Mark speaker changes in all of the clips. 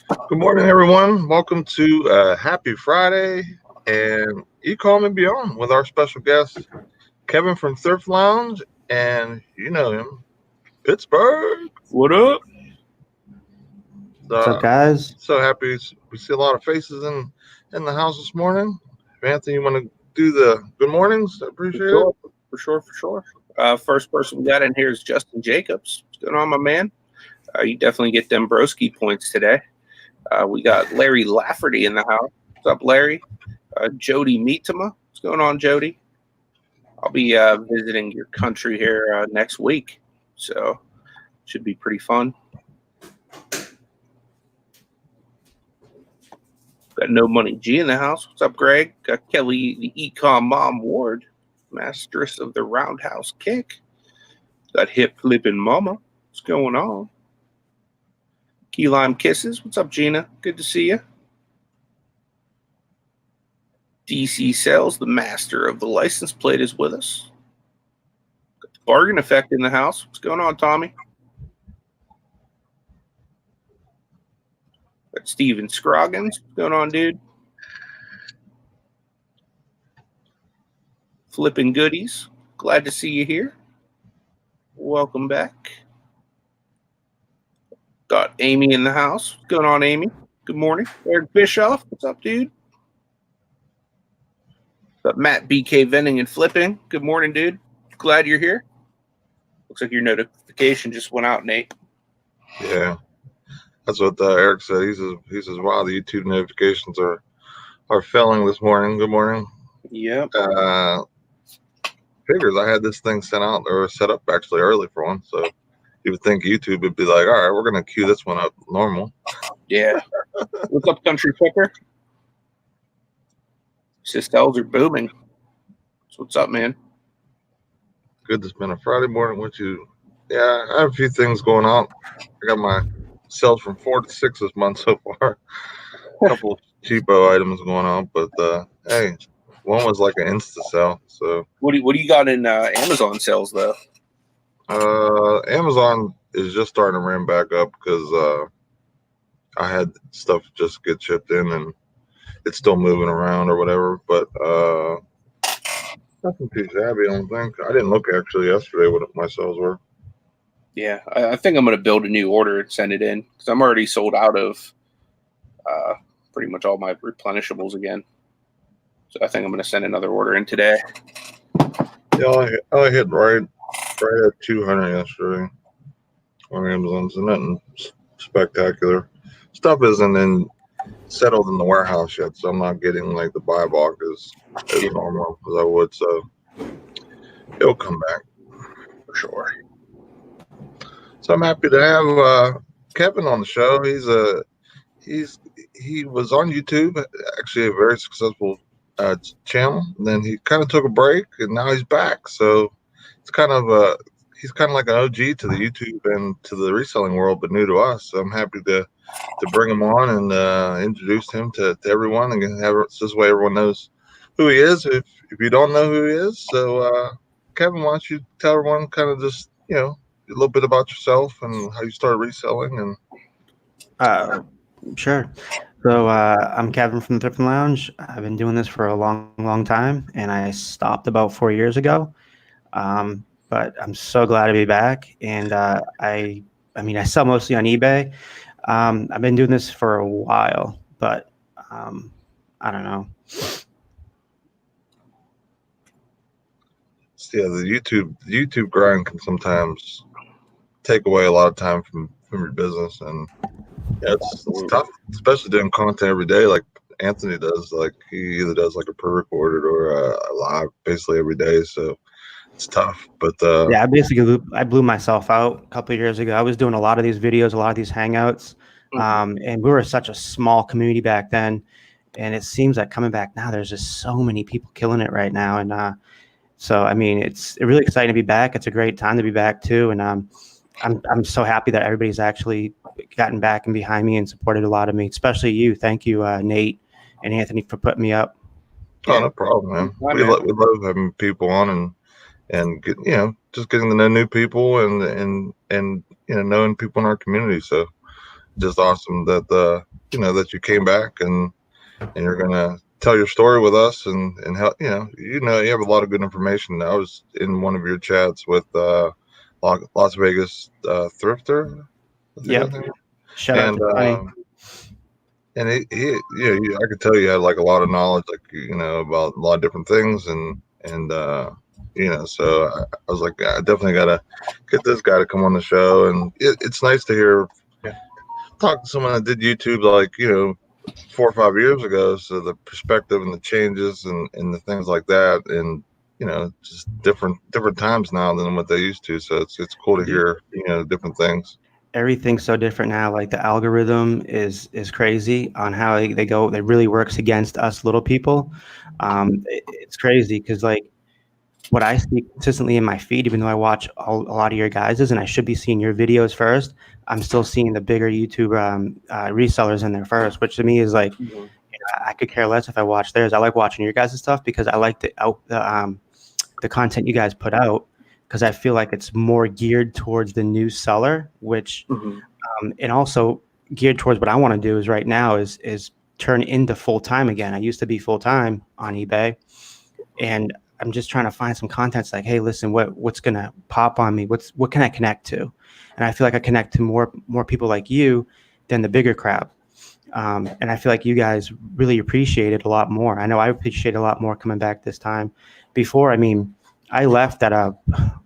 Speaker 1: Good morning, everyone. Welcome to Happy Friday and Ecom and Beyond with our special guest, Kevin from Thrift Lounge, and you know him, Pittsburgh.
Speaker 2: What up?
Speaker 3: What's up, guys?
Speaker 1: So happy we see a lot of faces in the house this morning. If Anthony, you want to do the good mornings? I appreciate it.
Speaker 2: For sure. First person we got in here is Justin Jacobs. What's going on, my man? You definitely get them broski points today. We got Larry Lafferty in the house. What's up, Larry? Jody Meetema. What's going on, Jody? I'll be visiting your country here next week, so should be pretty fun. Got No Money G in the house. What's up, Greg? Got Kelly, the Ecom Mom Ward, Mistress of the Roundhouse Kick. Got Hip Flippin' Mama. What's going on? Key Lime Kisses. What's up, Gina? Good to see you. DC Sales, the master of the license plate, is with us. Got the Bargain Effect in the house. What's going on, Tommy? Got Steven Scroggins. What's going on, dude? Flipping Goodies. Glad to see you here. Welcome back. Got Amy in the house. What's going on, Amy? Good morning. Eric Bischoff. What's up, dude? Got Matt BK Vending and Flipping. Good morning, dude. Glad you're here. Looks like your notification just went out, Nate.
Speaker 1: Yeah, that's what Eric said. He says, wow, the YouTube notifications are failing this morning. Good morning.
Speaker 2: Yep.
Speaker 1: Figures I had this thing sent out or set up actually early for one, so you would think YouTube would be like, all right, we're gonna queue this one up normal.
Speaker 2: Yeah. What's up, Country Picker? Sistels are booming. So what's up, man?
Speaker 1: Good to spend a Friday morning with you. Yeah, I have a few things going on. I got my sales from 4 to 6 this month so far. A couple of cheapo items going on, but hey, one was like an Insta sale. So
Speaker 2: What do you got in Amazon sales though?
Speaker 1: Amazon is just starting to ramp back up because I had stuff just get shipped in and it's still moving around or whatever, but nothing too shabby, I don't think. I didn't look actually yesterday what my sales were.
Speaker 2: Yeah, I think I'm going to build a new order and send it in because I'm already sold out of pretty much all my replenishables again. So I think I'm going to send another order in today.
Speaker 1: Yeah, I hit right at 200 yesterday on Amazon, so nothing spectacular. Stuff isn't settled in the warehouse yet, so I'm not getting like the buy box as normal as I would. So it'll come back for sure. So I'm happy to have Kevin on the show. He was on YouTube, actually a very successful channel. And then he kind of took a break, and now he's back. So it's he's kind of like an OG to the YouTube and to the reselling world, but new to us. So I'm happy to bring him on and introduce him to everyone, and this way everyone knows who he is. If you don't know who he is, so Kevin, why don't you tell everyone kind of just a little bit about yourself and how you started reselling and.
Speaker 3: Sure. So I'm Kevin from the Thrifting Lounge. I've been doing this for a long time, and I stopped about 4 years ago. But I'm so glad to be back. And I sell mostly on eBay. I've been doing this for a while, but I don't know.
Speaker 1: Yeah, the YouTube grind can sometimes take away a lot of time from your business, and it's tough, especially doing content every day like Anthony does. Like he either does like a pre-recorded or a live basically every day, so it's tough. But
Speaker 3: yeah, I blew myself out a couple of years ago. I was doing a lot of these videos, a lot of these hangouts, and we were such a small community back then, and it seems like coming back now, there's just so many people killing it right now. And so I mean, it's really exciting to be back. It's a great time to be back too, and I'm so happy that everybody's actually gotten back and behind me and supported a lot of me, especially you. Thank you, Nate and Anthony, for putting me up.
Speaker 1: Oh, no problem, man. We love having people on and get, just getting to know new people and knowing people in our community. So just awesome that that you came back and you're gonna tell your story with us and help. You have a lot of good information. I was in one of your chats with Las Vegas Thrifter.
Speaker 3: Yep. Shout out
Speaker 1: And
Speaker 3: to Tony.
Speaker 1: and I could tell you had like a lot of knowledge, like about a lot of different things, and so I was like, I definitely gotta get this guy to come on the show, and it's nice to hear talk to someone that did YouTube like 4 or 5 years ago, so the perspective and the changes and the things like that, and just different times now than what they used to. So it's cool to hear different things.
Speaker 3: Everything's so different now. Like the algorithm is crazy on how they go. It really works against us little people. It's crazy because like what I see consistently in my feed, even though I watch a lot of your guys's, and I should be seeing your videos first, I'm still seeing the bigger YouTube resellers in there first, which to me is like, I could care less if I watch theirs. I like watching your guys' stuff because I like the content you guys put out, because I feel like it's more geared towards the new seller, which and also geared towards what I want to do is right now is turn into full-time again. I used to be full-time on eBay, and I'm just trying to find some content. It's like, hey, listen, what's gonna pop on me? What can I connect to? And I feel like I connect to more people like you than the bigger crowd. And I feel like you guys really appreciate it a lot more. I know I appreciate it a lot more coming back this time. Before, I mean, I left at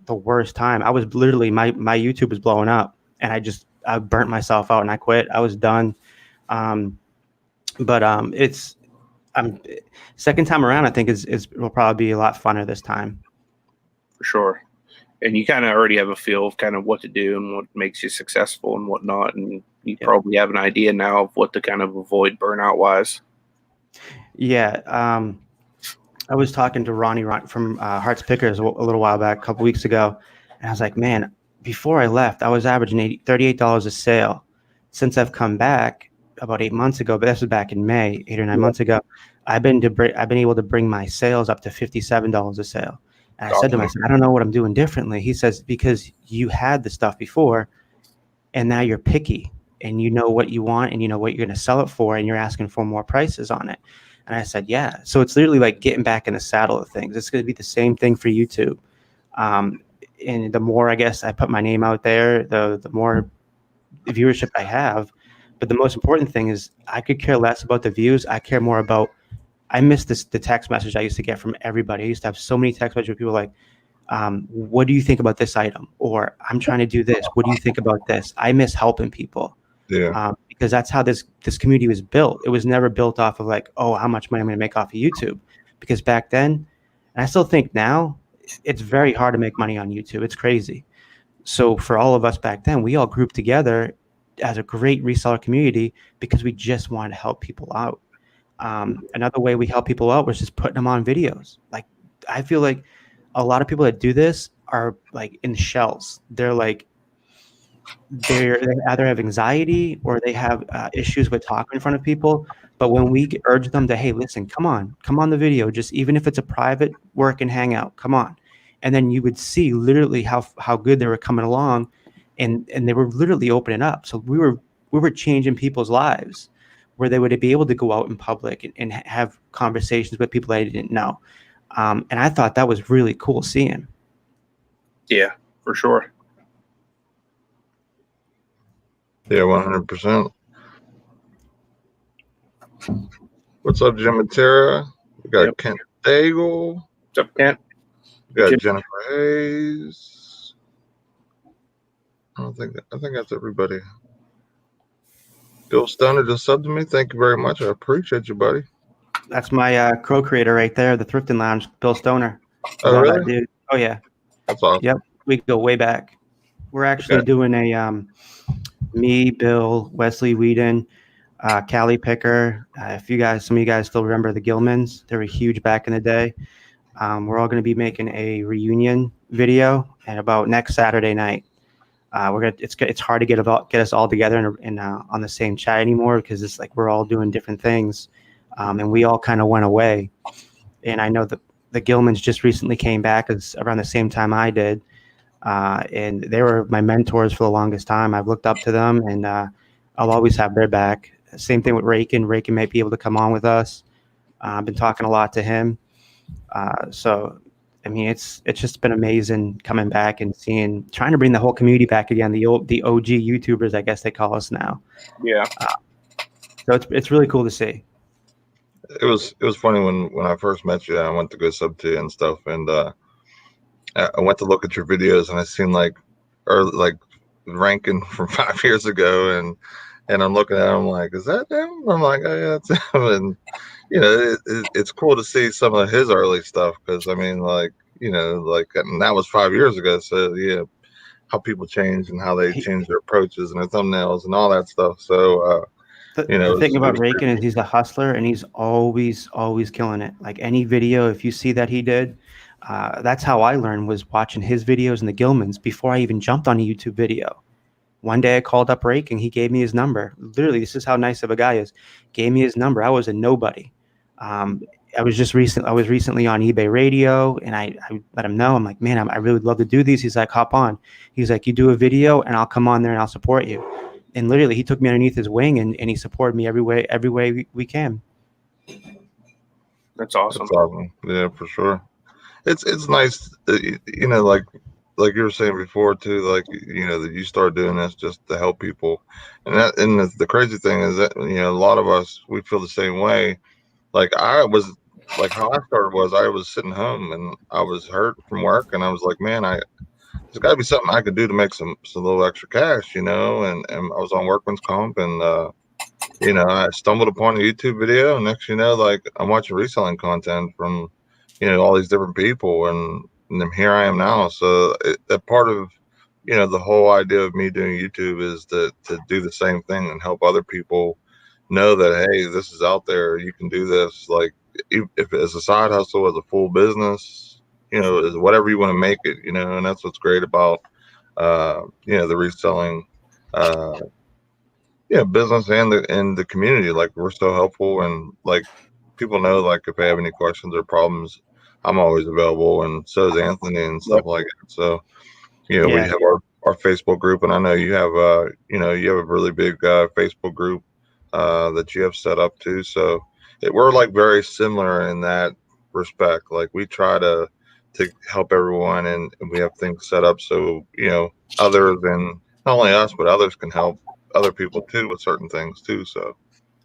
Speaker 3: the worst time. I was literally my YouTube was blowing up, and I burnt myself out and I quit. I was done. It's second time around. I think will probably be a lot funner this time.
Speaker 2: For sure. And you kind of already have a feel of kind of what to do and what makes you successful and whatnot, and you probably have an idea now of what to kind of avoid burnout wise.
Speaker 3: Yeah. I was talking to Ronnie from Hearts Pickers a little while back, a couple weeks ago, and I was like, man, before I left, I was averaging $38 a sale. Since I've come back about 8 months ago, but this was back in May, 8 or 9 months ago, I've been able to bring my sales up to $57 a sale. And I said to him, I don't know what I'm doing differently. He says, because you had the stuff before, and now you're picky, and you know what you want, and you know what you're going to sell it for, and you're asking for more prices on it. And I said, yeah. So it's literally like getting back in the saddle of things. It's going to be the same thing for YouTube. And the more, I guess, I put my name out there, the more viewership I have. But the most important thing is I could care less about the views. I care more about, I miss the text message I used to get from everybody. I used to have so many text messages with people like, what do you think about this item? Or I'm trying to do this. What do you think about this? I miss helping people.
Speaker 1: Yeah.
Speaker 3: Because that's how this community was built. It was never built off of like, oh, how much money I'm going to make off of YouTube. Because back then, and I still think now, it's very hard to make money on YouTube. It's crazy. So for all of us back then, we all grouped together as a great reseller community because we just wanted to help people out. Another way we help people out was just putting them on videos. Like, I feel like a lot of people that do this are like in shells. They're like, they either have anxiety or they have issues with talking in front of people. But when we urge them to, hey, listen, come on the video, just even if it's a private work and hangout, come on. And then you would see literally how good they were coming along, and they were literally opening up. So we were changing people's lives where they would be able to go out in public and have conversations with people they didn't know. And I thought that was really cool seeing.
Speaker 2: Yeah, for sure.
Speaker 1: Yeah, 100%. What's up, Jim and Tara? We got Kent Daigle.
Speaker 2: What's up, Kent?
Speaker 1: We got Jennifer Hayes. I think that's everybody. Bill Stoner just subbed to me. Thank you very much. I appreciate you, buddy.
Speaker 3: That's my co-creator right there, the Thrifting Lounge, Bill Stoner.
Speaker 1: Oh,
Speaker 3: Love
Speaker 1: really?
Speaker 3: that dude. Oh, yeah.
Speaker 1: That's awesome.
Speaker 3: Yep. We go way back. We're actually doing a me, Bill, Wesley Whedon, Callie Picker. Some of you guys still remember the Gilmans. They were huge back in the day. We're all going to be making a reunion video and about next Saturday night. It's hard to get us all together and on the same chat anymore because it's like we're all doing different things, and we all kind of went away. And I know that the Gilmans just recently came back around the same time I did, and they were my mentors for the longest time. I've looked up to them, and a I'll always have their back. Same thing with Rakin. Rakin might be able to come on with us. I've been talking a lot to him. So, I mean, it's just been amazing coming back and trying to bring the whole community back again. The OG YouTubers, I guess they call us now.
Speaker 2: Yeah.
Speaker 3: So it's really cool to see.
Speaker 1: It was funny when I first met you. I went to go sub to you and stuff, and I went to look at your videos, and I seen like ranking from 5 years ago, and I'm looking at him like, is that him? I'm like, oh yeah, that's him. And it's cool to see some of his early stuff, because I mean, like, and that was 5 years ago. So yeah, how people change and how they change their approaches and their thumbnails and all that stuff. So
Speaker 3: the thing about Rakin is he's a hustler, and he's always killing it. Like any video, if you see that he did, that's how I learned, was watching his videos and the Gilmans before I even jumped on a YouTube video. One day I called up Rakin, he gave me his number. Literally, this is how nice of a guy is. Gave me his number. I was a nobody. I was recently on eBay Radio, and I let him know. I'm like, man, I really would love to do these. He's like, hop on. He's like, you do a video, and I'll come on there and I'll support you. And literally, he took me underneath his wing, and he supported me every way we can.
Speaker 2: That's awesome.
Speaker 1: That's awesome. Yeah, for sure. It's nice, like you were saying before too, like, that you start doing this just to help people. And the crazy thing is that, a lot of us, we feel the same way. Like how I started was, I was sitting home and I was hurt from work, and I was like, man, there's got to be something I could do to make some little extra cash, and I was on workman's comp, and I stumbled upon a YouTube video, and next like I'm watching reselling content from all these different people, and then here I am now. So that part of the whole idea of me doing YouTube is to do the same thing and help other people know that, hey, this is out there. You can do this, like, if it's a side hustle, as a full business, is whatever you want to make it, and that's what's great about the reselling business and the community. Like, we're so helpful, and like, people know, like, if they have any questions or problems, I'm always available, and so is Anthony and stuff like that. So we have our Facebook group, and I know you have you have a really big Facebook group that you have set up too. So we're like very similar in that respect. Like, we try to help everyone, and we have things set up so other than not only us, but others can help other people too with certain things too. So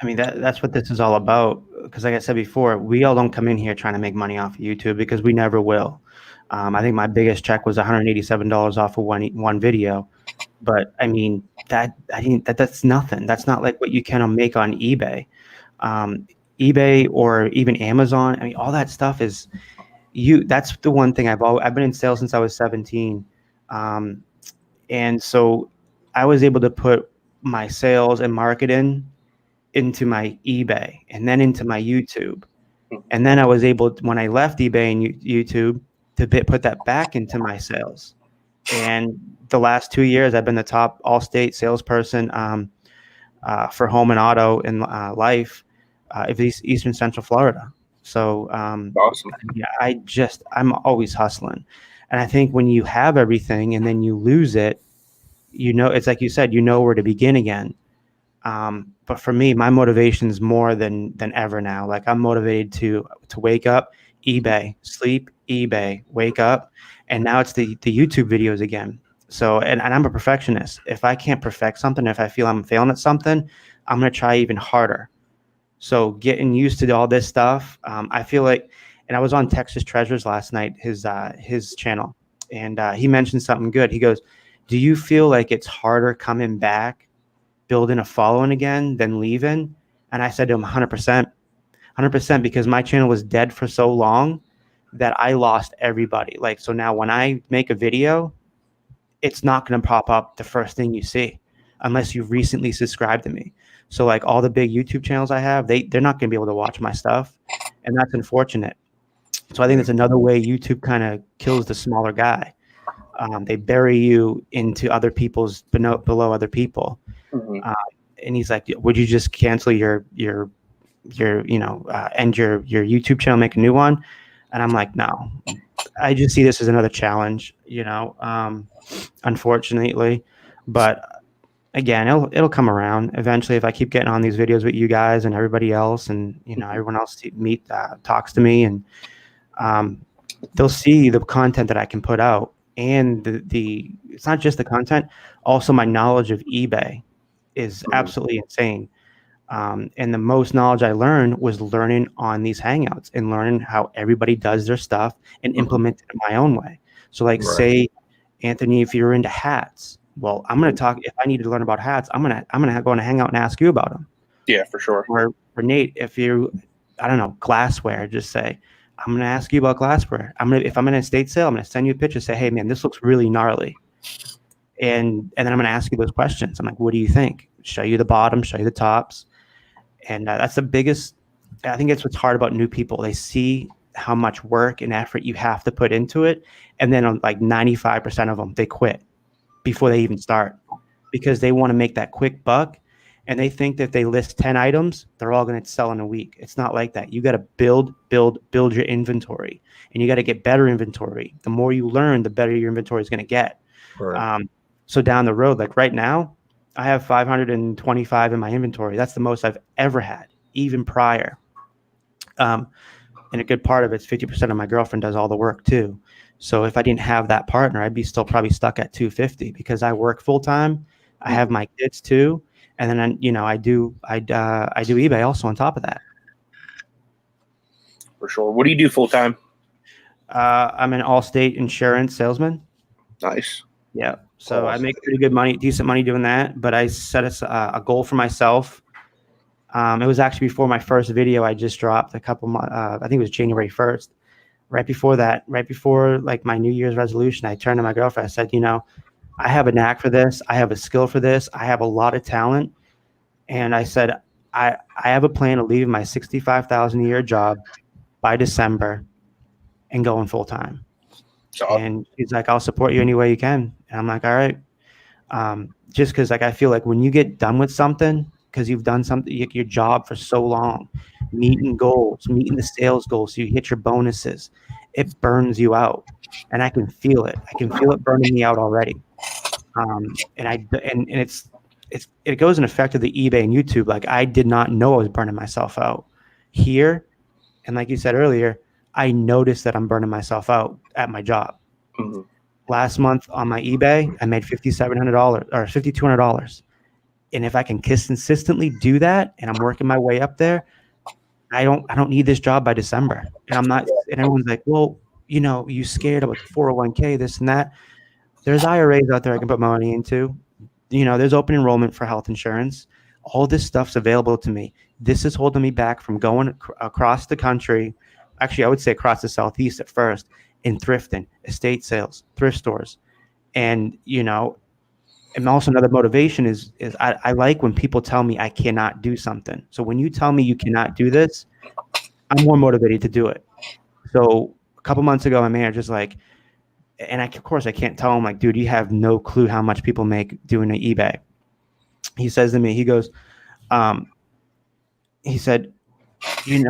Speaker 3: I mean, that's what this is all about. Because like I said before, we all don't come in here trying to make money off of YouTube, because we never will. I think my biggest check was $187 off of one video. But I mean, that's nothing. That's not like what you can make on eBay. eBay or even Amazon. I mean, all that stuff is that's the one thing I've been in sales since I was 17. And so I was able to put my sales and marketing into my eBay and then into my YouTube. And then I was able, when I left eBay and YouTube, to put that back into my sales. And the last 2 years, I've been the top all-state salesperson for home and auto and life of Eastern Central Florida. So
Speaker 2: awesome.
Speaker 3: Yeah, I'm always hustling. And I think when you have everything and then you lose it, it's like you said, where to begin again. But for me, my motivation is more than ever now. Like, I'm motivated to wake up, eBay, sleep, eBay, wake up. And now it's the YouTube videos again. So, and I'm a perfectionist. If I can't perfect something, if I feel I'm failing at something, I'm going to try even harder. So getting used to all this stuff, I feel like, and I was on Texas Treasures last night, his channel, and he mentioned something good. He goes, do you feel like it's harder coming back, building a following again than leaving? And I said to him, 100%, because my channel was dead for so long that I lost everybody. Like, so now when I make a video, it's not going to pop up the first thing you see unless you've recently subscribed to me. So like all the big YouTube channels I have, they're not going to be able to watch my stuff. And that's unfortunate. So I think that's another way YouTube kind of kills the smaller guy. They bury you into other people's below other people. Mm-hmm. And he's like, would you just cancel your end your YouTube channel, make a new one? And I'm like, no, I just see this as another challenge, unfortunately. But again, it'll come around eventually if I keep getting on these videos with you guys and everybody else, and everyone else talks to me, and they'll see the content that I can put out, and the it's not just the content, also my knowledge of eBay is absolutely insane. And the most knowledge I learned was learning on these hangouts and learning how everybody does their stuff and implement it in my own way. So like say, Anthony, if you're into hats, well, I'm going to talk, if I need to learn about hats, I'm going to go on a hangout and ask you about them.
Speaker 2: Yeah, for sure.
Speaker 3: Or for Nate, if you, I don't know, glassware, just say, I'm going to ask you about glassware. If I'm in an estate sale, I'm going to send you a picture, say, hey man, this looks really gnarly. And then I'm going to ask you those questions. I'm like, what do you think? Show you the bottom, show you the tops. And that's the biggest, I think it's what's hard about new people. They see how much work and effort you have to put into it. And then like 95% of them, they quit before they even start because they want to make that quick buck. And they think that if they list 10 items, they're all going to sell in a week. It's not like that. You got to build your inventory, and you got to get better inventory. The more you learn, the better your inventory is going to get. Right. So down the road, like right now, I have 525 in my inventory. That's the most I've ever had, even prior. And a good part of it's 50% of my girlfriend does all the work too. So if I didn't have that partner, I'd be still probably stuck at 250 because I work full time. I have my kids too. And then, I do eBay also on top of that.
Speaker 2: For sure. What do you do full time?
Speaker 3: I'm an Allstate insurance salesman.
Speaker 2: Nice.
Speaker 3: Yeah. So I make pretty good money, decent money doing that. But I set a goal for myself. It was actually before my first video I just dropped a couple months. I think it was January 1st. Right before like my New Year's resolution, I turned to my girlfriend. I said, I have a knack for this. I have a skill for this. I have a lot of talent. And I said, I have a plan of leaving my $65,000 a year job by December and going full time. And he's like, I'll support you any way you can. And I'm like, all right. Just because like I feel like when you get done with something, because you've done something, your job for so long, meeting the sales goals, so you hit your bonuses, it burns you out. And I can feel it. I can feel it burning me out already. And it goes in effect to the eBay and YouTube. Like I did not know I was burning myself out here. And like you said earlier, I noticed that I'm burning myself out at my job. Mm-hmm. Last month on my eBay, I made $5,700 or $5,200. And if I can consistently do that and I'm working my way up there, I don't need this job by December. And I'm not, and everyone's like, well, you scared about 401k, this and that. There's IRAs out there I can put money into. There's open enrollment for health insurance. All this stuff's available to me. This is holding me back from going across the country. Actually, I would say across the Southeast at first, in thrifting, estate sales, thrift stores. And, and also another motivation is I like when people tell me I cannot do something. So when you tell me you cannot do this, I'm more motivated to do it. So a couple months ago, my manager's like, and of course I can't tell him like, dude, you have no clue how much people make doing an eBay. He says to me, he goes, he said, you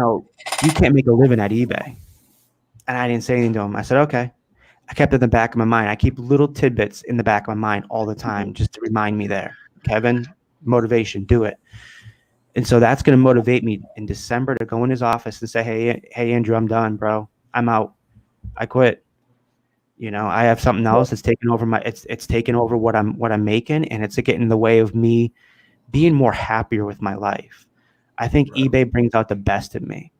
Speaker 3: can't make a living at eBay. And I didn't say anything to him. I said, okay. I kept it in the back of my mind. I keep little tidbits in the back of my mind all the time just to remind me there. Kevin, motivation, do it. And so that's going to motivate me in December to go in his office and say, hey, Andrew, I'm done, bro. I'm out. I quit. I have something else that's taken over it's taken over what I'm making, and it's getting in the way of me being more happier with my life. I think eBay brings out the best in me.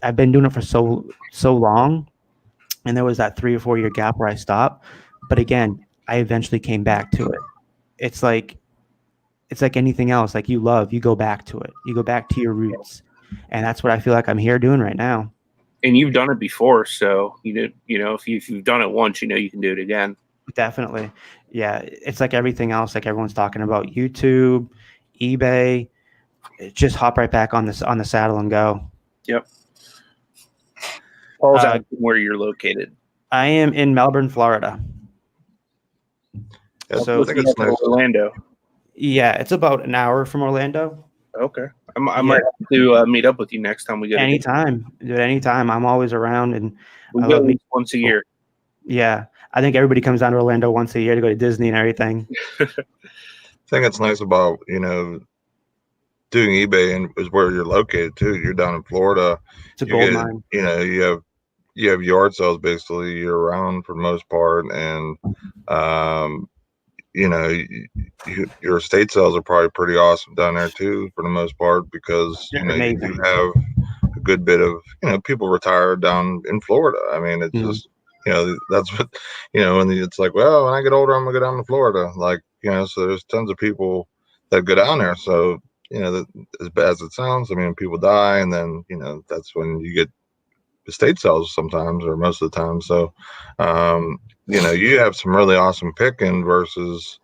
Speaker 3: I've been doing it for so long, and there was that 3 or 4 year gap where I stopped. But again, I eventually came back to it. It's like anything else. Like you go back to it. You go back to your roots, and that's what I feel like I'm here doing right now.
Speaker 2: And you've done it before, so if you've done it once, you can do it again.
Speaker 3: Definitely, yeah. It's like everything else. Like everyone's talking about YouTube, eBay. Just hop right back on the saddle and go.
Speaker 2: Yep. Paul's asking where you're located.
Speaker 3: I am in Melbourne, Florida.
Speaker 1: Yeah, so I think it's nice.
Speaker 2: Orlando.
Speaker 3: Yeah, it's about an hour from Orlando.
Speaker 2: Okay. I might have to meet up with you next time we go.
Speaker 3: Anytime. Dude, anytime. I'm always around, and
Speaker 2: we go at least once a year.
Speaker 3: Yeah. I think everybody comes down to Orlando once a year to go to Disney and everything.
Speaker 1: I think it's nice about, doing eBay and is where you're located too. You're down in Florida.
Speaker 3: It's a
Speaker 1: You
Speaker 3: gold
Speaker 1: get,
Speaker 3: mine.
Speaker 1: you have yard sales basically year round for the most part, and your estate sales are probably pretty awesome down there too for the most part, because you
Speaker 3: Amazing.
Speaker 1: do have a good bit of people retire down in Florida. I mean, it's just that's what and it's like, well, when I get older, I'm gonna go down to Florida, like so there's tons of people that go down there. So that, as bad as it sounds, I mean, people die, and then that's when you get estate sales sometimes, or most of the time. So you have some really awesome picking versus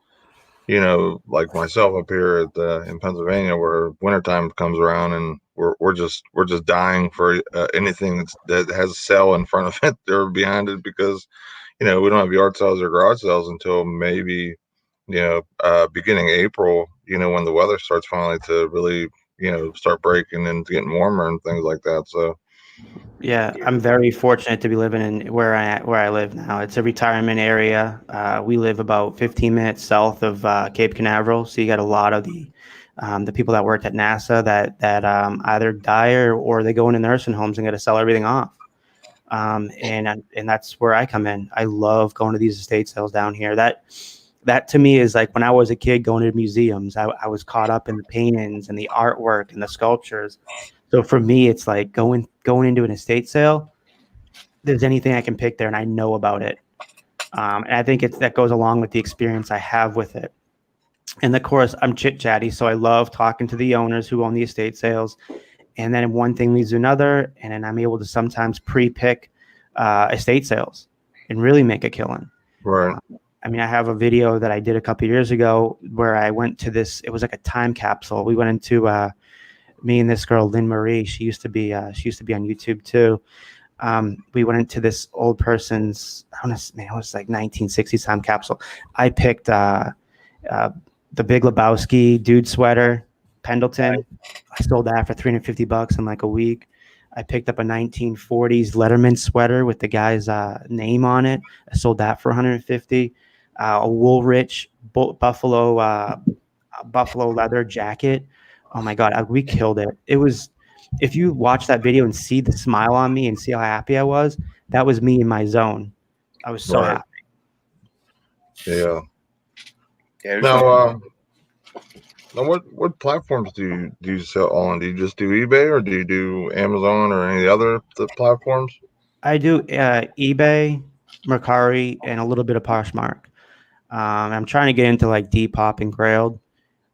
Speaker 1: like myself up here in Pennsylvania, where wintertime comes around and we're just dying for anything that has a sale in front of it or behind it, because we don't have yard sales or garage sales until maybe beginning April, when the weather starts finally to really start breaking and getting warmer and things like that. So
Speaker 3: yeah, I'm very fortunate to be living in where I live now. It's a retirement area. We live about 15 minutes south of Cape Canaveral, so you got a lot of the people that worked at NASA that either die or they go into nursing homes and got to sell everything off. And that's where I come in. I love going to these estate sales down here. That to me is like when I was a kid going to museums. I was caught up in the paintings and the artwork and the sculptures. So for me, it's like going into an estate sale. There's anything I can pick there, and I know about it. And I think that goes along with the experience I have with it. And of course, I'm chit chatty, so I love talking to the owners who own the estate sales. And then one thing leads to another, and then I'm able to sometimes pre-pick estate sales and really make a killing.
Speaker 1: right.
Speaker 3: I mean, I have a video that I did a couple of years ago where I went to this. It was like a time capsule. We went into me and this girl, Lynn Marie. She used to be on YouTube too. We went into this old person's. It was like 1960s time capsule. I picked the Big Lebowski dude sweater, Pendleton. I sold that for $350 in like a week. I picked up a 1940s Letterman sweater with the guy's name on it. I sold that for $150. A Woolrich buffalo leather jacket. Oh my God, we killed it. It was, if you watch that video and see the smile on me and see how happy I was, that was me in my zone. I was so happy.
Speaker 1: Yeah. Now, what platforms do you sell on? Do you just do eBay, or do you do Amazon or any other platforms?
Speaker 3: I do eBay, Mercari, and a little bit of Poshmark. I'm trying to get into like Depop and Grailed.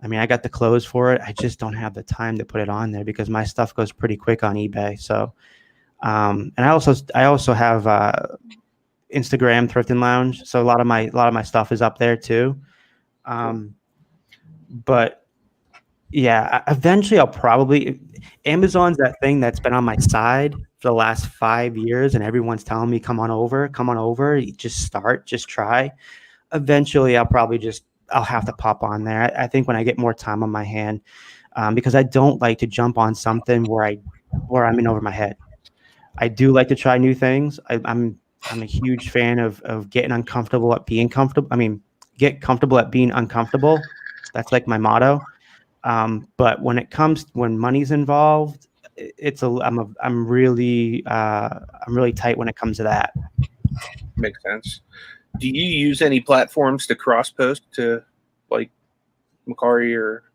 Speaker 3: I mean, I got the clothes for it. I just don't have the time to put it on there because my stuff goes pretty quick on eBay. So, and I also have Instagram Thrifting Lounge. So a lot of my stuff is up there too. But yeah, eventually I'll probably, Amazon's that thing that's been on my side for the last 5 years, and everyone's telling me, come on over, just try. Eventually I'll have to pop on there. I think when I get more time on my hand, because I don't like to jump on something where I'm in over my head. I do like to try new things. I'm a huge fan of getting uncomfortable at being comfortable. I mean, get comfortable at being uncomfortable. That's like my motto. But when money's involved, I'm really tight when it comes to that.
Speaker 2: Makes sense. Do you use any platforms to cross post to like Mercari or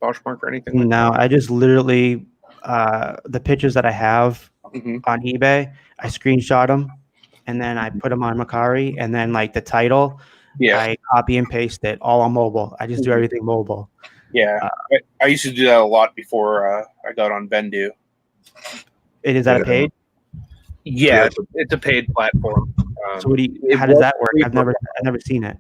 Speaker 2: Poshmark or anything like
Speaker 3: No, I just literally the pictures that I have on eBay, I screenshot them and then I put them on Mercari, and then like the title, I copy and paste it all on mobile. I just do everything mobile.
Speaker 2: Yeah, I used to do that a lot before I got on Vendu.
Speaker 3: Is that a paid?
Speaker 2: Yeah, it's a paid platform.
Speaker 3: So how does that work? I've never seen it.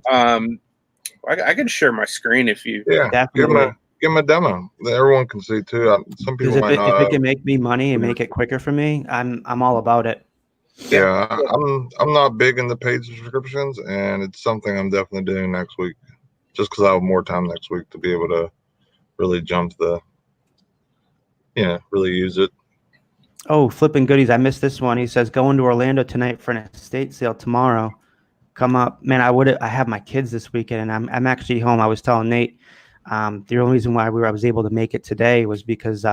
Speaker 2: I can share my screen if you.
Speaker 1: Yeah, definitely. Give them a demo that everyone can see too. Some people might not.
Speaker 3: If it can make me money and make it quicker for me, I'm all about it.
Speaker 1: Yeah, I'm not big in the paid subscriptions, and it's something I'm definitely doing next week, just because I have more time next week to be able to really really use it.
Speaker 3: Oh, flipping goodies! I missed this one. He says going to Orlando tonight for an estate sale tomorrow. come up, man. I have my kids this weekend, and I'm actually home. I was telling Nate, the only reason why I was able to make it today was because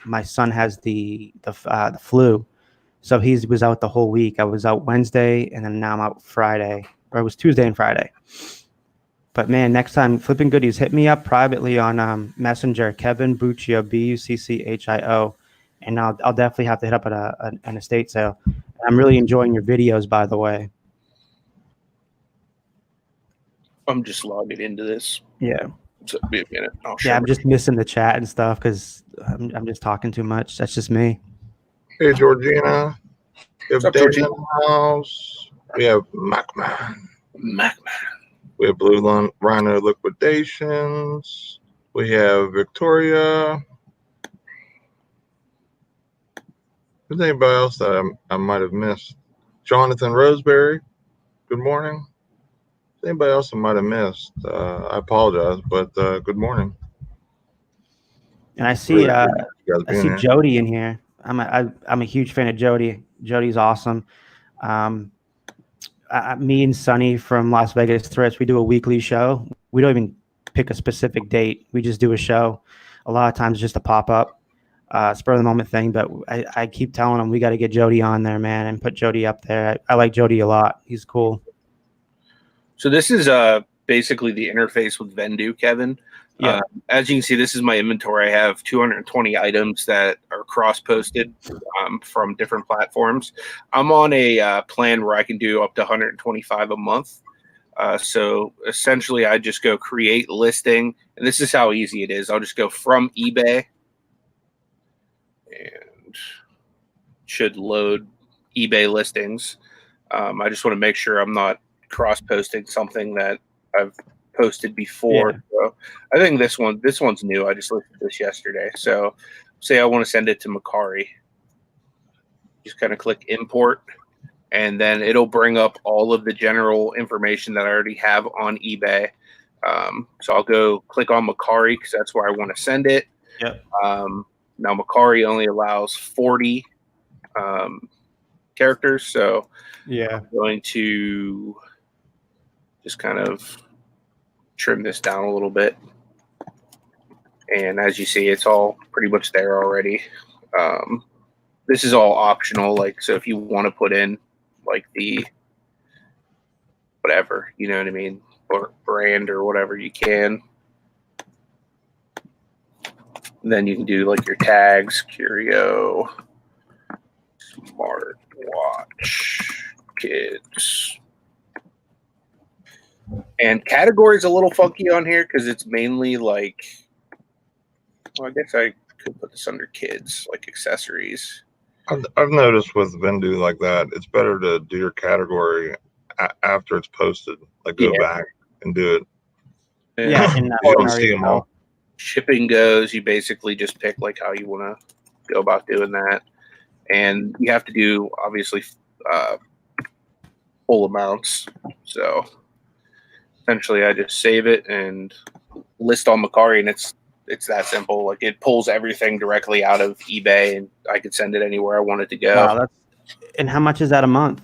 Speaker 3: my son has the flu, so he was out the whole week. I was out Wednesday, and then now I'm out Friday, or it was Tuesday and Friday. But man, next time Flipping Goodies, hit me up privately on Messenger, Kevin Buccio, Bucchio, and I'll definitely have to hit up at an estate sale. I'm really enjoying your videos, by the way.
Speaker 2: I'm just logging into this.
Speaker 3: Yeah.
Speaker 2: So be a minute.
Speaker 3: Yeah, I'm just missing the chat and stuff because I'm just talking too much. That's just me.
Speaker 1: Hey, Georgina. We have
Speaker 2: What's up,
Speaker 1: Dave in
Speaker 2: Georgina?
Speaker 1: the house. We have Macman.
Speaker 2: Macman.
Speaker 1: We have Blue Rhino Liquidations. We have Victoria. Is there anybody else that I might have missed? Jonathan Roseberry. Good morning. Is there anybody else I might have missed? I apologize, but good morning.
Speaker 3: And I see
Speaker 1: Really
Speaker 3: Jody in here. I'm a huge fan of Jody. Jody's awesome. Me and Sonny from Las Vegas Thrift, we do a weekly show. We don't even pick a specific date. We just do a show. A lot of times it's just a pop-up, spur of the moment thing. But I keep telling him we got to get Jody on there, man, and put Jody up there. I like Jody a lot. He's cool.
Speaker 2: So this is basically the interface with Vendu, Kevin.
Speaker 3: Yeah.
Speaker 2: As you can see, this is my inventory. I have 220 items that are cross-posted from different platforms. I'm on a plan where I can do up to 125 a month. So essentially, I just go create listing, and this is how easy it is. I'll just go from eBay, and should load eBay listings. I just want to make sure I'm not cross-posting something that I've posted before.
Speaker 3: Yeah.
Speaker 2: So I think this one's new. I just looked at this yesterday. So say I want to send it to Mercari. Just kind of click import, and then it'll bring up all of the general information that I already have on eBay. So I'll go click on Mercari because that's where I want to send it.
Speaker 3: Yep.
Speaker 2: Now Mercari only allows 40 characters, so
Speaker 3: Yeah.
Speaker 2: I'm going to just kind of trim this down a little bit. And as you see, it's all pretty much there already. This is all optional. Like, so if you want to put in like the whatever, you know what I mean, or brand or whatever, you can. And then you can do like your tags, curio, smartwatch, kids. And category is a little funky on here because it's mainly like, well, I guess I could put this under kids, like accessories.
Speaker 1: I've noticed with Vendu like that, it's better to do your category after it's posted. Like go back and do it.
Speaker 3: Yeah.
Speaker 1: You don't see them all.
Speaker 2: Shipping goes, you basically just pick like how you want to go about doing that. And you have to do obviously full amounts. So essentially I just save it and list on Mercari, and it's that simple. Like it pulls everything directly out of eBay, and I could send it anywhere I want it to go.
Speaker 3: Wow, and how much is that a month?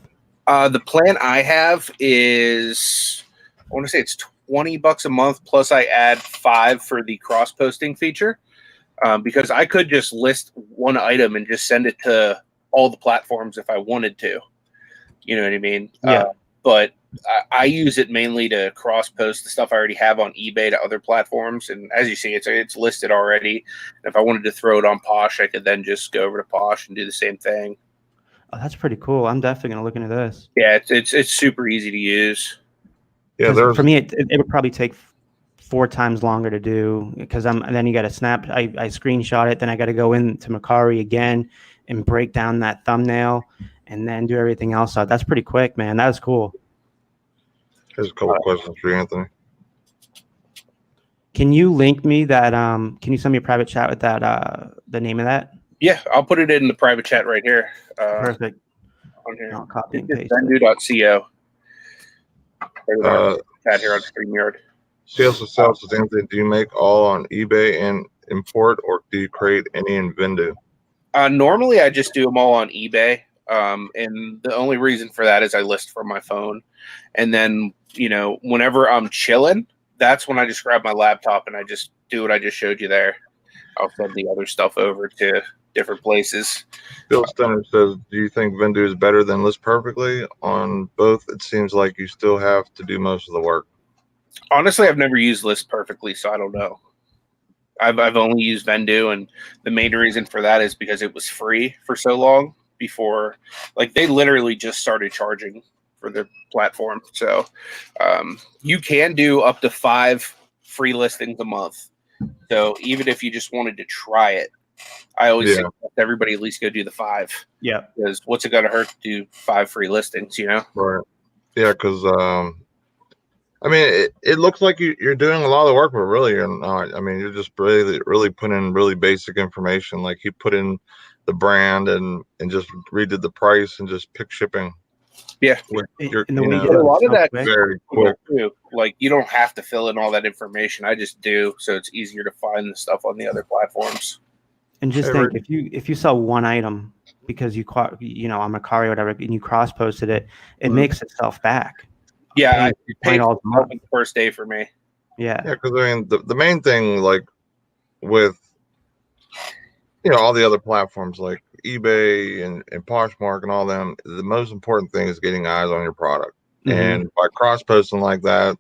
Speaker 2: The plan I have is, I want to say it's $20 a month, plus I add $5 for the cross-posting feature, because I could just list one item and just send it to all the platforms if I wanted to. You know what I mean?
Speaker 3: Yeah.
Speaker 2: But I use it mainly to cross-post the stuff I already have on eBay to other platforms. And as you see, it's listed already. And if I wanted to throw it on Posh, I could then just go over to Posh and do the same thing.
Speaker 3: Oh, that's pretty cool. I'm definitely going to look into this.
Speaker 2: Yeah, it's super easy to use.
Speaker 1: Yeah,
Speaker 3: for me, it would probably take 4 times longer to do because then you got to snap. I screenshot it, then I got to go into Mercari again and break down that thumbnail and then do everything else. So that's pretty quick, man. That was cool.
Speaker 1: Here's a couple questions for you, Anthony.
Speaker 3: Can you link me that? Can you send me a private chat with that? The name of that?
Speaker 2: Yeah, I'll put it in the private chat right here.
Speaker 3: Perfect.
Speaker 2: On here.
Speaker 3: I'll copy and
Speaker 2: It's
Speaker 3: paste.
Speaker 2: Vendu.co. Chat here on StreamYard.
Speaker 1: Sales to sales with Anthony. Do you make all on eBay and import, or do you create any in Vendu?
Speaker 2: Normally, I just do them all on eBay. And the only reason for that is I list from my phone. And then, whenever I'm chilling, that's when I just grab my laptop and I just do what I just showed you there. I'll send the other stuff over to different places.
Speaker 1: Bill Stenner says, do you think Vendoo is better than List Perfectly? On both, it seems like you still have to do most of the work.
Speaker 2: Honestly, I've never used List Perfectly, so I don't know. I've only used Vendoo, and the main reason for that is because it was free for so long before, like, they literally just started charging for their platform. So you can do up to 5 free listings a month. So even if you just wanted to try it, I always suggest everybody at least go do the 5.
Speaker 3: Yeah.
Speaker 2: Because what's it going to hurt to do 5 free listings,
Speaker 1: Right. Yeah, because I mean, it looks like you're doing a lot of the work, but really you're not. I mean, you're just really putting in really basic information. Like you put in the brand and just redid the price and just pick shipping.
Speaker 2: Yeah.
Speaker 1: You're,
Speaker 2: a lot of that very quick. Too. Like you don't have to fill in all that information. I just do, so it's easier to find the stuff on the other platforms.
Speaker 3: And just think, if you sell one item because on Mercari or whatever, and you cross posted it, it makes itself back.
Speaker 2: Yeah, I paid all the first day for me.
Speaker 3: Yeah.
Speaker 1: Yeah, because I mean the main thing, like with all the other platforms like eBay and Poshmark and all them, the most important thing is getting eyes on your product. And by cross posting like that,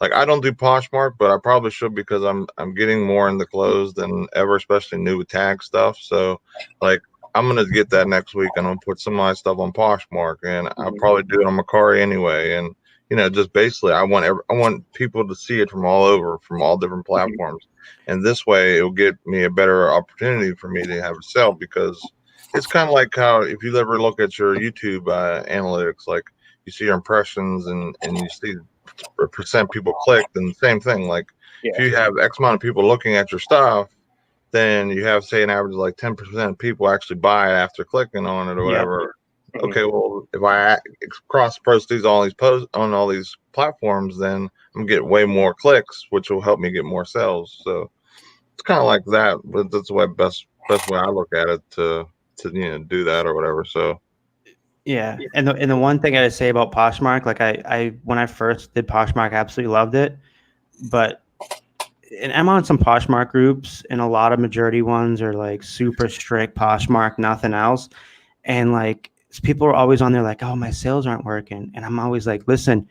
Speaker 1: like I don't do Poshmark, but I probably should because I'm getting more in the clothes than ever, especially new with tag stuff. So like I'm gonna get that next week and I'm gonna put some of my stuff on Poshmark, and I'll probably do it on Mercari anyway. And just basically I want people to see it from all over, from all different platforms. And this way it will get me a better opportunity for me to have a sell, because it's kind of like how if you ever look at your YouTube analytics, like you see your impressions and you see percent people clicked, and the same thing. Like if you have X amount of people looking at your stuff, then you have, say, an average of like 10% of people actually buy it after clicking on it or whatever. Okay, well, if I cross post all these posts on all these platforms, then I'm getting way more clicks, which will help me get more sales. So it's kind of like that, but that's the best way I look at it to do that or whatever. So
Speaker 3: yeah, and the one thing I say about Poshmark, like I when I first did Poshmark, I absolutely loved it, and I'm on some Poshmark groups, and a lot of majority ones are like super strict Poshmark, nothing else, and like people are always on there like, oh, my sales aren't working, and I'm always like, listen,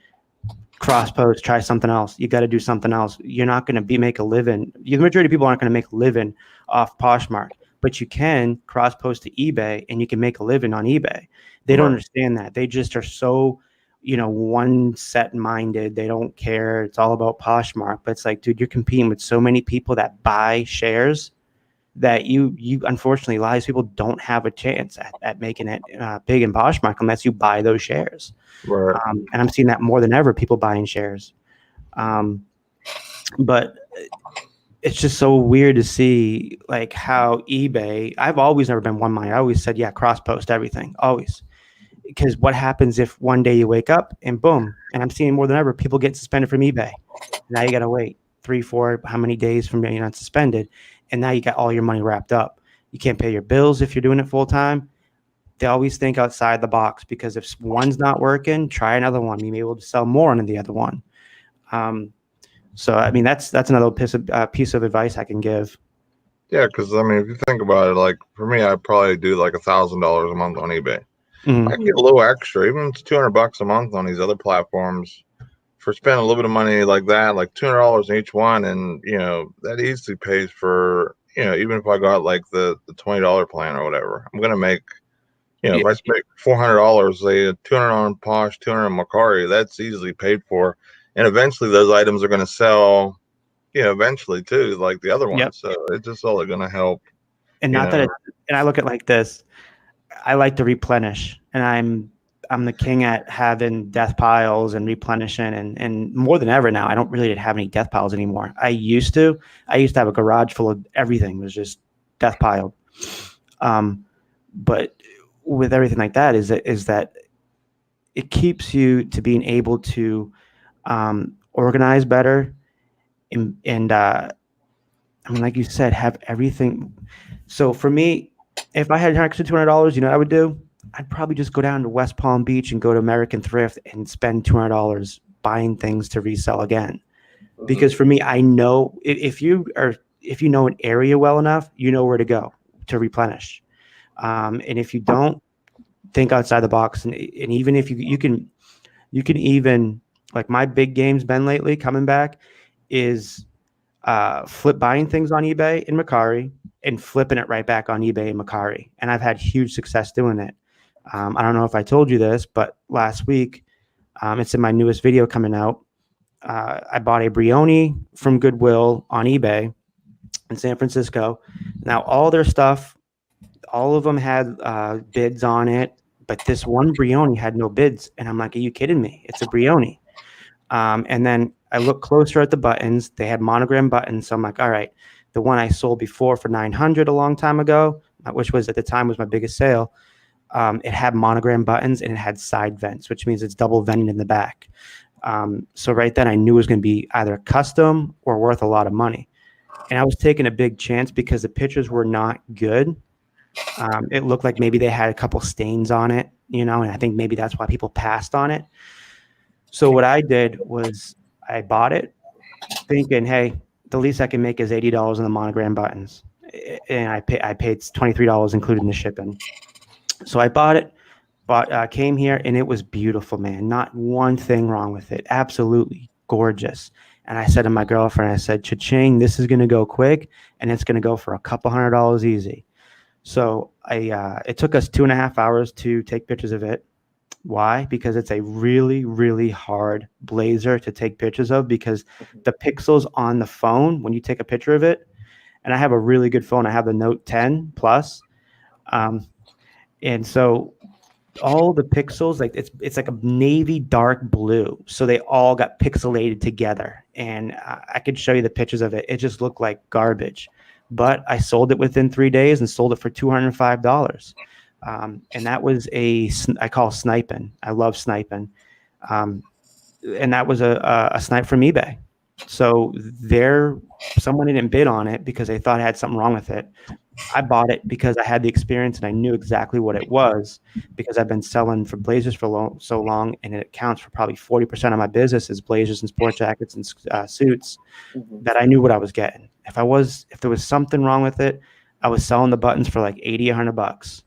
Speaker 3: cross post, try something else. You got to do something else. You're not going to make a living. The majority of people aren't going to make a living off Poshmark, but you can cross post to eBay and you can make a living on eBay. They don't understand that. They just are so, one set minded. They don't care. It's all about Poshmark. But it's like, dude, you're competing with so many people that buy shares that you unfortunately, a lot of these people don't have a chance at making it big in Poshmark unless you buy those shares.
Speaker 1: Right.
Speaker 3: And I'm seeing that more than ever, people buying shares. But it's just so weird to see like how eBay, I've always never been one mind. I always said, yeah, cross post everything, always. Because what happens if one day you wake up and boom, and I'm seeing more than ever, people get suspended from eBay. Now you got to wait 3, 4, how many days from being not suspended. And now you got all your money wrapped up. You can't pay your bills if you're doing it full time. They always think outside the box, because if one's not working, try another one. You may be able to sell more on the other one. So, I mean, that's another piece of advice I can give.
Speaker 1: Yeah, because I mean, if you think about it, like for me, I probably do like $1,000 a month on eBay. I can get a little extra, even if it's $200 a month on these other platforms, for spending a little bit of money like that, like $200 in each one, and that easily pays for even if I got like the $20 plan or whatever, I'm gonna make if I spend $400, say 200 on Posh, 200 on Mercari, that's easily paid for, and eventually those items are gonna sell, eventually too, like the other ones. So it's just all gonna help.
Speaker 3: And not that, and I look at it like this. I like to replenish, and I'm the king at having death piles and replenishing, and more than ever now, I don't really have any death piles anymore. I used to have a garage full of everything. It was just death piled. But with everything like that is that it keeps you to being able to organize better, and I mean, like you said, have everything. So for me, if I had an extra $200, I would do? I'd probably just go down to West Palm Beach and go to American Thrift and spend $200 buying things to resell again. Because for me, I know if you know an area well enough, you know where to go to replenish. And if you don't, think outside the box. And even if you can even, like, my big game's been lately coming back is flip buying things on eBay and Mercari and flipping it right back on eBay and Mercari. And I've had huge success doing it. I don't know if I told you this, but last week, it's in my newest video coming out. I bought a Brioni from Goodwill on eBay in San Francisco. Now, all their stuff, all of them had bids on it, but this one Brioni had no bids. And I'm like, are you kidding me? It's a Brioni. And then I looked closer at the buttons. They had monogram buttons. So I'm like, all right, the one I sold before for $900 a long time ago, which was at the time was my biggest sale. It had monogram buttons and it had side vents, which means it's double vented in the back. So right then I knew it was going to be either custom or worth a lot of money. And I was taking a big chance because the pictures were not good. It looked like maybe they had a couple stains on it, and I think maybe that's why people passed on it. So what I did was I bought it thinking, hey, the least I can make is $80 on the monogram buttons. And I paid $23 including the shipping. So I bought it, came here, and it was beautiful, man. Not one thing wrong with it. Absolutely gorgeous. And I said to my girlfriend, I said, cha-ching, this is going to go quick, and it's going to go for a couple $100 easy. So it took us 2.5 hours to take pictures of it. Why? Because it's a really, really hard blazer to take pictures of, because the pixels on the phone, when you take a picture of it, and I have a really good phone. I have the Note 10 Plus. And so all the pixels, like it's like a navy dark blue. So they all got pixelated together. And I could show you the pictures of it. It just looked like garbage. But I sold it within 3 days and sold it for $205. And that was I call sniping. I love sniping. And that was a snipe from eBay. So someone didn't bid on it because they thought I had something wrong with it. I bought it because I had the experience and I knew exactly what it was, because I've been selling for blazers for so long, and it accounts for probably 40% of my business is blazers and sport jackets and suits, that I knew what I was getting. If there was something wrong with it, I was selling the buttons for like $80,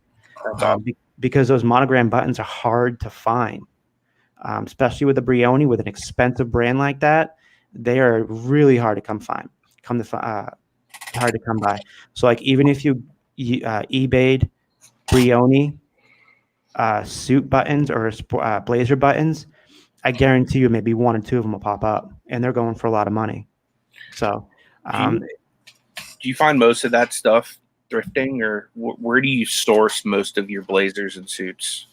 Speaker 3: $100. Because those monogram buttons are hard to find, especially with the Brioni, with an expensive brand like that. They are really hard to hard to come by. So like, even if you eBayed Brioni suit buttons or blazer buttons, I guarantee you maybe 1 or 2 of them will pop up, and they're going for a lot of money. So
Speaker 2: do you find most of that stuff thrifting, or where do you source most of your blazers and suits?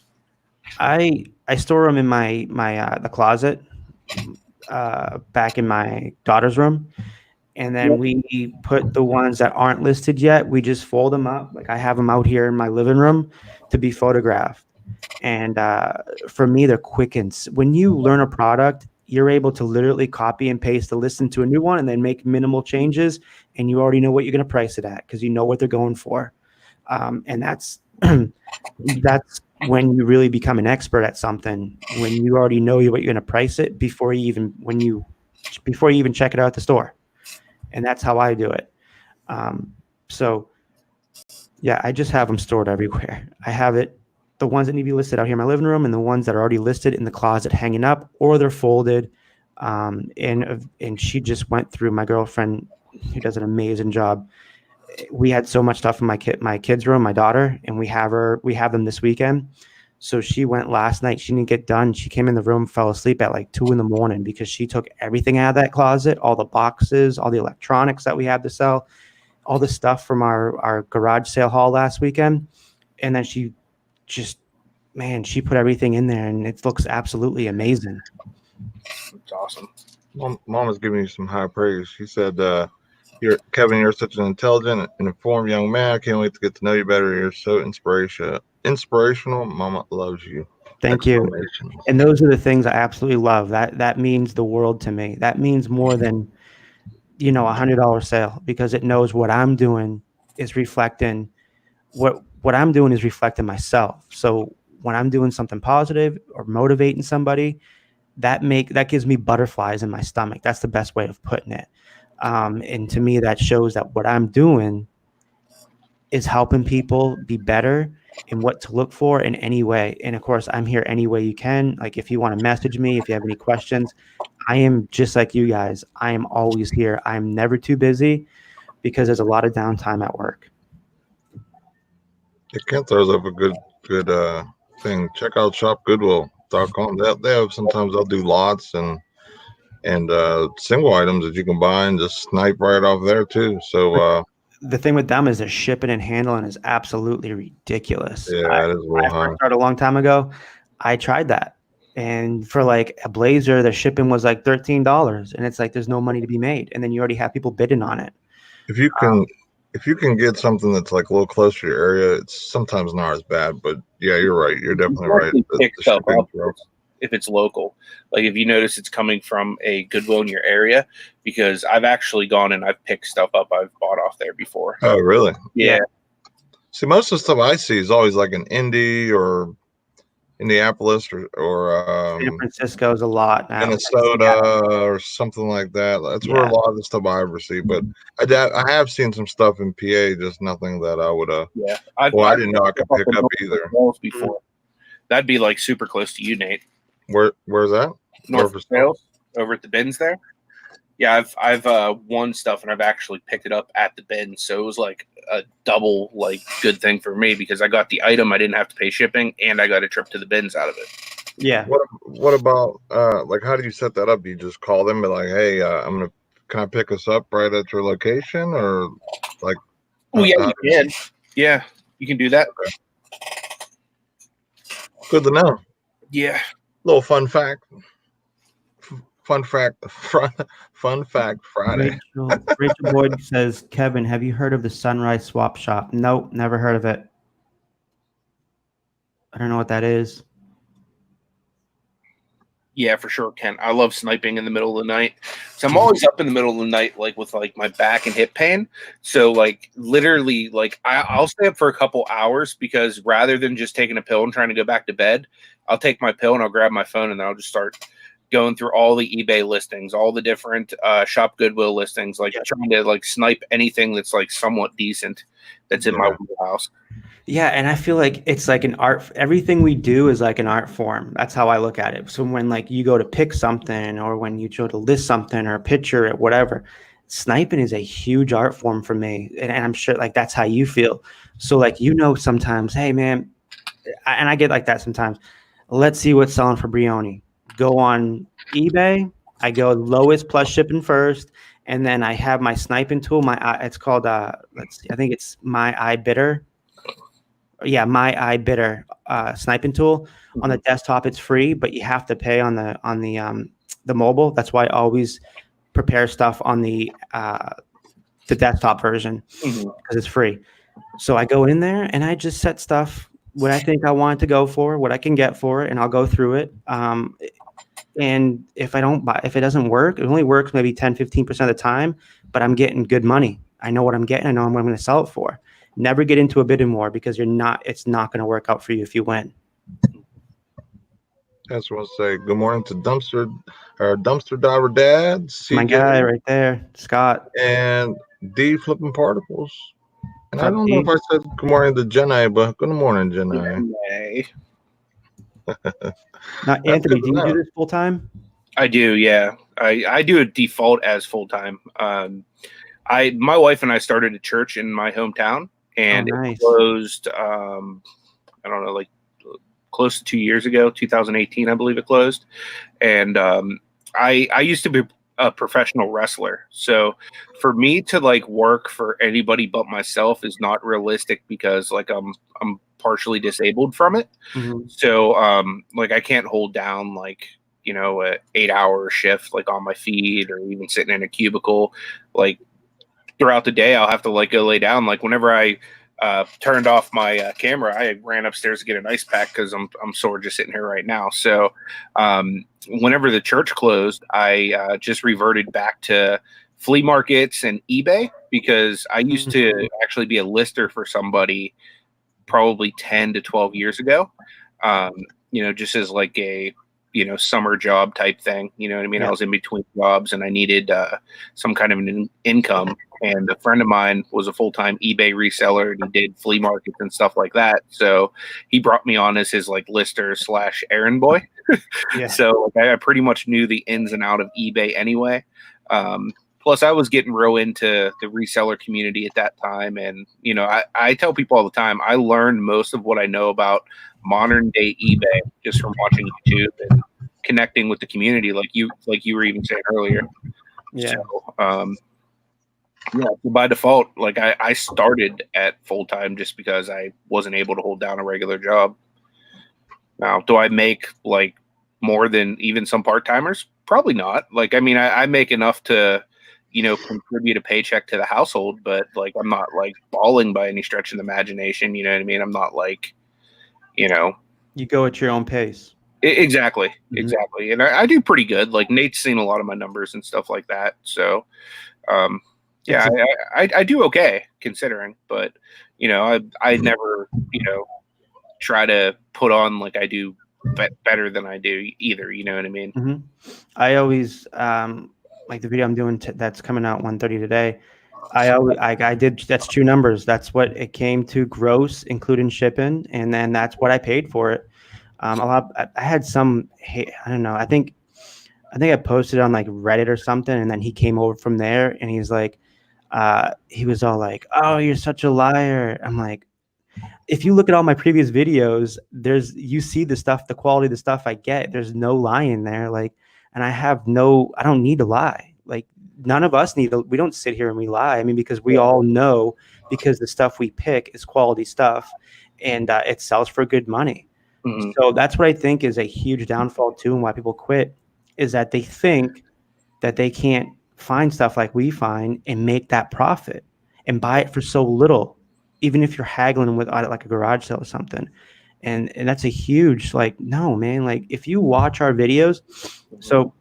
Speaker 3: I store them in my the closet back in my daughter's room. And then we put the ones that aren't listed yet, we just fold them up. Like, I have them out here in my living room to be photographed. And for me, they're quick. And when you learn a product, you're able to literally copy and paste the list into a new one and then make minimal changes. And you already know what you're going to price it at, because you know what they're going for. And that's when you really become an expert at something, when you already know what you're going to price it before you even check it out at the store. And that's how I do it. So yeah, I just have them stored everywhere. I have the ones that need to be listed out here in my living room, and the ones that are already listed in the closet hanging up, or they're folded. And she just went through, my girlfriend, who does an amazing job. We had so much stuff in my kid's room, my daughter, and we have them this weekend. So she went last night. She didn't get done. She came in the room, fell asleep at like 2 a.m, because she took everything out of that closet, all the boxes, all the electronics that we had to sell, all the stuff from our garage sale haul last weekend. And then she put everything in there, and it looks absolutely amazing.
Speaker 2: It's awesome.
Speaker 1: Mom was giving you some high praise. She said, Kevin, you're such an intelligent and informed young man. I can't wait to get to know you better. You're so inspirational. Mama loves you.
Speaker 3: Thank you. And those are the things I absolutely love. That means the world to me. That means more than, $100 sale, because it knows what I'm doing is reflecting what what I'm doing is reflecting myself. So when I'm doing something positive or motivating somebody, that gives me butterflies in my stomach. That's the best way of putting it. And to me, that shows that what I'm doing is helping people be better and what to look for in any way. And of course, I'm here any way you can. Like if you want to message me, if you have any questions, I am just like you guys. I am always here. I'm never too busy because there's a lot of downtime at work.
Speaker 1: Kent throws up a good thing. Check out shopgoodwill.com. They have sometimes they'll do lots and single items that you can buy and just snipe right off there too. So
Speaker 3: the thing with them is their shipping and handling is absolutely ridiculous.
Speaker 1: Yeah, it is a little high.
Speaker 3: I started a long time ago. I tried that. And for like a blazer, the shipping was like $13. And it's like there's no money to be made. And then you already have people bidding on it.
Speaker 1: If you can get something that's like a little closer to your area, it's sometimes not as bad. But yeah, you're right. You're definitely right.
Speaker 2: Pick stuff up if it's local. Like if you notice it's coming from a Goodwill in your area, because I've actually gone and I've picked stuff up I've bought off there before.
Speaker 1: Oh, really?
Speaker 2: Yeah.
Speaker 1: See, most of the stuff I see is always like an Indy or Indianapolis or
Speaker 3: San Francisco is a lot now.
Speaker 1: Minnesota or something like that. That's where a lot of the stuff I ever see. But I have seen some stuff in PA, just nothing that I would I didn't know I could pick up either.
Speaker 2: Before. That'd be like super close to you, Nate.
Speaker 1: Where's that?
Speaker 2: North of Sales, over at the bins there. Yeah, I've won stuff and I've actually picked it up at the bin, so it was like a double like good thing for me because I got the item, I didn't have to pay shipping, and I got a trip to the bins out of it.
Speaker 3: Yeah.
Speaker 1: What about like how do you set that up? Do you just call them and be like, hey, can I pick us up right at your location, or like?
Speaker 2: Oh yeah, you can. Yeah, you can do that.
Speaker 1: Okay. Good to know.
Speaker 2: Yeah.
Speaker 1: Little fun fact. Fun fact Friday.
Speaker 3: Rachel Boyd says, Kevin, have you heard of the Sunrise Swap Shop? Nope, never heard of it. I don't know what that is.
Speaker 2: Yeah, for sure, Ken. I love sniping in the middle of the night. So I'm always up in the middle of the night, like with like my back and hip pain. So like literally, like I'll stay up for a couple hours because rather than just taking a pill and trying to go back to bed, I'll take my pill and I'll grab my phone and then I'll just start going through all the eBay listings, all the different Shop Goodwill listings, like trying to like snipe anything that's like somewhat decent that's in my wheelhouse.
Speaker 3: Yeah, and I feel like it's like an art. Everything we do is like an art form. That's how I look at it. So when like you go to pick something, or when you go to list something, or a picture, or whatever, sniping is a huge art form for me, and I'm sure like that's how you feel. So like sometimes, hey man, and I get like that sometimes. Let's see what's selling for Brioni. Go on eBay. I go lowest plus shipping first, and then I have my sniping tool. It's called let's see, I think it's My Eye Bidder. Yeah, My Eye Bidder sniping tool. On the desktop, it's free, but you have to pay on the mobile. That's why I always prepare stuff on the desktop version because it's free. So I go in there and I just set stuff what I think I want to go for, what I can get for it, and I'll go through it. And if it doesn't work, it only works maybe 10-15% of the time, but I'm getting good money. I know what I'm getting. I know what I'm going to sell it for. Never get into a bidding war because it's not going to work out for you if you win.
Speaker 1: I just want to say good morning to Dumpster Diver Dad, CJ,
Speaker 3: my guy right there, Scott,
Speaker 1: and D Flipping Particles. And I don't know if I said good morning to Jenna, but good morning, Jenna.
Speaker 3: Now, Anthony, do you do this full time?
Speaker 2: I do, yeah. I do it default as full time. My wife and I started a church in my hometown, and it closed. I don't know, like close to 2 years ago, 2018, I believe it closed. And I used to be a professional wrestler, so for me to like work for anybody but myself is not realistic because like I'm partially disabled from it. So like I can't hold down like a 8-hour shift like on my feet or even sitting in a cubicle. Like throughout the day I'll have to like go lay down. Like whenever I turned off my camera, I ran upstairs to get an ice pack because I'm sore just sitting here right now. So whenever the church closed, I just reverted back to flea markets and eBay because I used to actually be a lister for somebody probably 10 to 12 years ago, just as like a, summer job type thing. You know what I mean?
Speaker 3: Yeah.
Speaker 2: I was in between jobs and I needed some kind of an income. And a friend of mine was a full-time eBay reseller, and he did flea markets and stuff like that. So he brought me on as his like lister / errand boy.
Speaker 3: Yeah.
Speaker 2: So like, I pretty much knew the ins and out of eBay anyway. Plus, I was getting real into the reseller community at that time. And, I tell people all the time, I learned most of what I know about modern day eBay just from watching YouTube and connecting with the community, like you were even saying earlier.
Speaker 3: Yeah.
Speaker 2: So, by default, like I started at full time just because I wasn't able to hold down a regular job. Now, do I make like more than even some part timers? Probably not. Like, I mean, I make enough to, contribute a paycheck to the household, but like, I'm not like balling by any stretch of the imagination. You know what I mean? I'm not like,
Speaker 3: You go at your own pace.
Speaker 2: Exactly.
Speaker 3: Mm-hmm.
Speaker 2: Exactly. And I do pretty good. Like Nate's seen a lot of my numbers and stuff like that. So, I do okay considering, but I never, try to put on like I do better than I do either. You know what I mean?
Speaker 3: Mm-hmm. I always, like the video I'm doing that's coming out 1:30 today. I did, that's true numbers. That's what it came to gross, including shipping. And then that's what I paid for it. I had some, I don't know. I think I posted on like Reddit or something. And then he came over from there and he's like, he was all like, "Oh, you're such a liar." I'm like, if you look at all my previous videos, you see the quality of the stuff I get. There's no lie in there. Like, and I don't need to lie. Like, none of us we don't sit here and we lie. I mean, because we all know, because the stuff we pick is quality stuff and it sells for good money. Mm-hmm. So that's what I think is a huge downfall too. And why people quit is that they think that they can't find stuff like we find and make that profit and buy it for so little, even if you're haggling with like a garage sale or something. And that's a huge, like, no, man, like if you watch our videos, so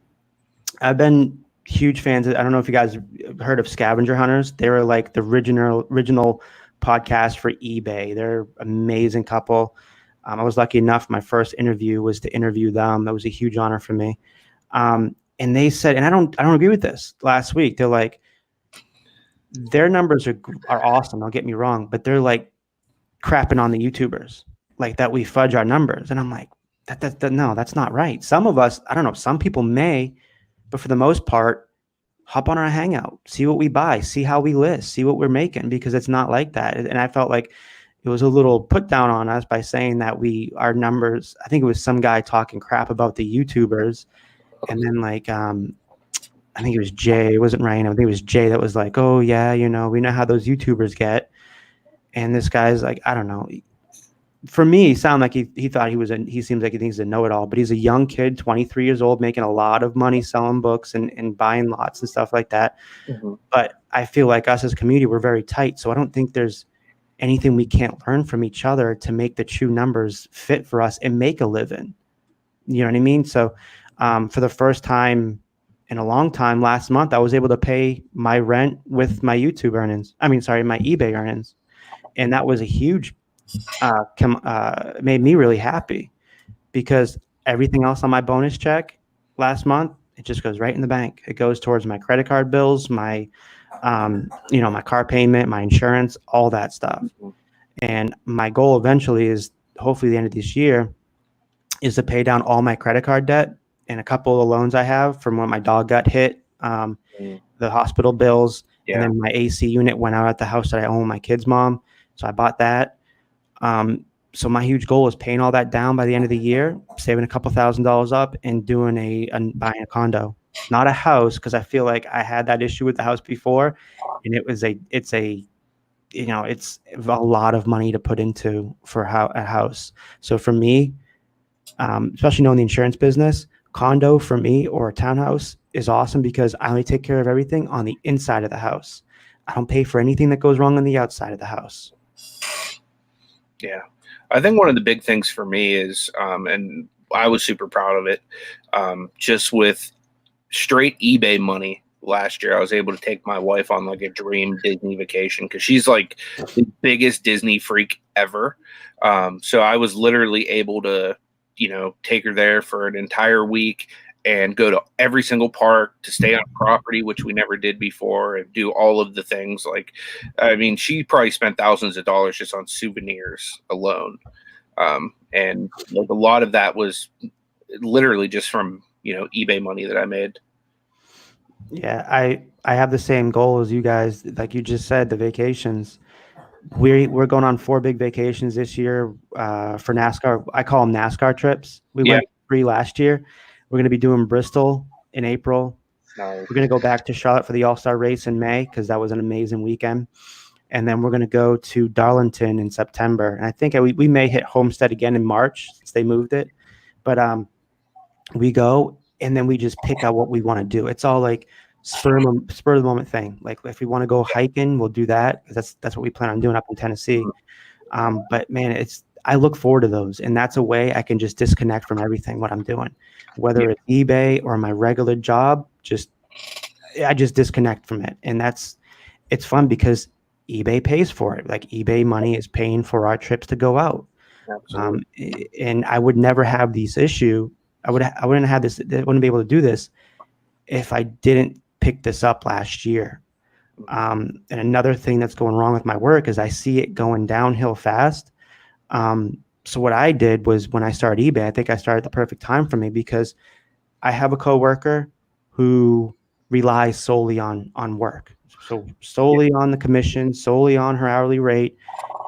Speaker 3: I've been huge fans of, I don't know if you guys heard of Scavenger Hunters. They were like the original podcast for eBay. They're an amazing couple. I was lucky enough, my first interview was to interview them. That was a huge honor for me. And they said, and I don't agree with this. Last week, they're like, their numbers are awesome. Don't get me wrong, but they're like crapping on the YouTubers, like that we fudge our numbers. And I'm like, no, that's not right. Some of us, I don't know, some people may, but for the most part, hop on our Hangout, see what we buy, see how we list, see what we're making, because it's not like that. And I felt like it was a little put down on us by saying that our numbers, I think it was some guy talking crap about the YouTubers. And then like, I think it was Jay. It wasn't Ryan. I think it was Jay that was like, "Oh yeah, we know how those YouTubers get." And this guy's like, I don't know. For me, he sounded like he thought he seems like he thinks he's a know-it-all, but he's a young kid, 23 years old, making a lot of money selling books and buying lots and stuff like that. Mm-hmm. But I feel like us as a community, we're very tight. So I don't think there's anything we can't learn from each other to make the true numbers fit for us and make a living. You know what I mean? So for the first time in a long time, last month, I was able to pay my rent with my YouTube earnings. My eBay earnings. And that was a huge, made me really happy, because everything else on my bonus check last month, it just goes right in the bank. It goes towards my credit card bills, my, my car payment, my insurance, all that stuff. And my goal eventually is, hopefully the end of this year, is to pay down all my credit card debt and a couple of loans I have from when my dog got hit, the hospital bills, and then my AC unit went out at the house that I own, my kid's mom. So I bought that. So my huge goal is paying all that down by the end of the year, saving a couple $1,000s up, and doing buying a condo, not a house, because I feel like I had that issue with the house before, and it's a lot of money to put into for a house. So for me, especially knowing the insurance business, condo for me or a townhouse is awesome, because I only take care of everything on the inside of the house. I don't pay for anything that goes wrong on the outside of the house.
Speaker 2: Yeah. I think one of the big things for me is, and I was super proud of it, just with straight eBay money, last year, I was able to take my wife on like a dream Disney vacation because she's like the biggest Disney freak ever. So I was literally able to, take her there for an entire week and go to every single park, to stay on property, which we never did before, and do all of the things. Like, I mean, she probably spent thousands of dollars just on souvenirs alone. And like a lot of that was literally just from, eBay money that I made.
Speaker 3: Yeah, I have the same goal as you guys. Like you just said, the vacations. We're going on 4 big vacations this year for NASCAR. I call them NASCAR trips. We
Speaker 2: Yeah.
Speaker 3: went 3 last year. We're going to be doing Bristol in April.
Speaker 2: Nice.
Speaker 3: We're going to go back to Charlotte for the All-Star race in May because that was an amazing weekend. And then we're going to go to Darlington in September. And I think we may hit Homestead again in March since they moved it. But we go and then we just pick out what we want to do. It's all like spur of the moment thing. Like if we want to go hiking, we'll do that because that's what we plan on doing up in Tennessee. But man, I look forward to those, and that's a way I can just disconnect from everything what I'm doing, whether it's eBay or my regular job. I just disconnect from it, and it's fun because eBay pays for it. Like eBay money is paying for our trips to go out. And I would never have this issue. I wouldn't have this. I wouldn't be able to do this if I didn't pick this up last year. And another thing that's going wrong with my work is I see it going downhill fast. So what I did was when I started eBay, I think I started at the perfect time for me because I have a coworker who relies solely on work. So solely on the commission, solely on her hourly rate.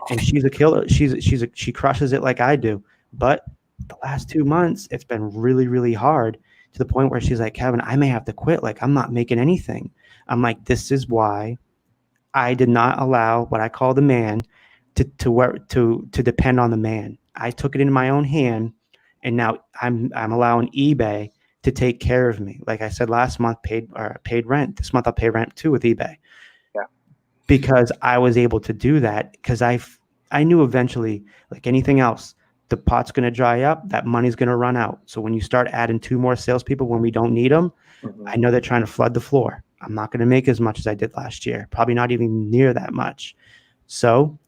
Speaker 3: And she's a killer. She crushes it like I do. But the last 2 months, it's been really, really hard to the point where she's like, Kevin, I may have to quit. Like, I'm not making anything. I'm like, this is why I did not allow what I call the man to depend on the man. I took it into my own hand, and now I'm allowing eBay to take care of me. Like I said last month, paid rent. This month I'll pay rent too with eBay.
Speaker 2: Yeah.
Speaker 3: Because I was able to do that because I knew eventually, like anything else, the pot's going to dry up, that money's going to run out. So when you start adding 2 more salespeople when we don't need them, I know they're trying to flood the floor. I'm not going to make as much as I did last year, probably not even near that much. So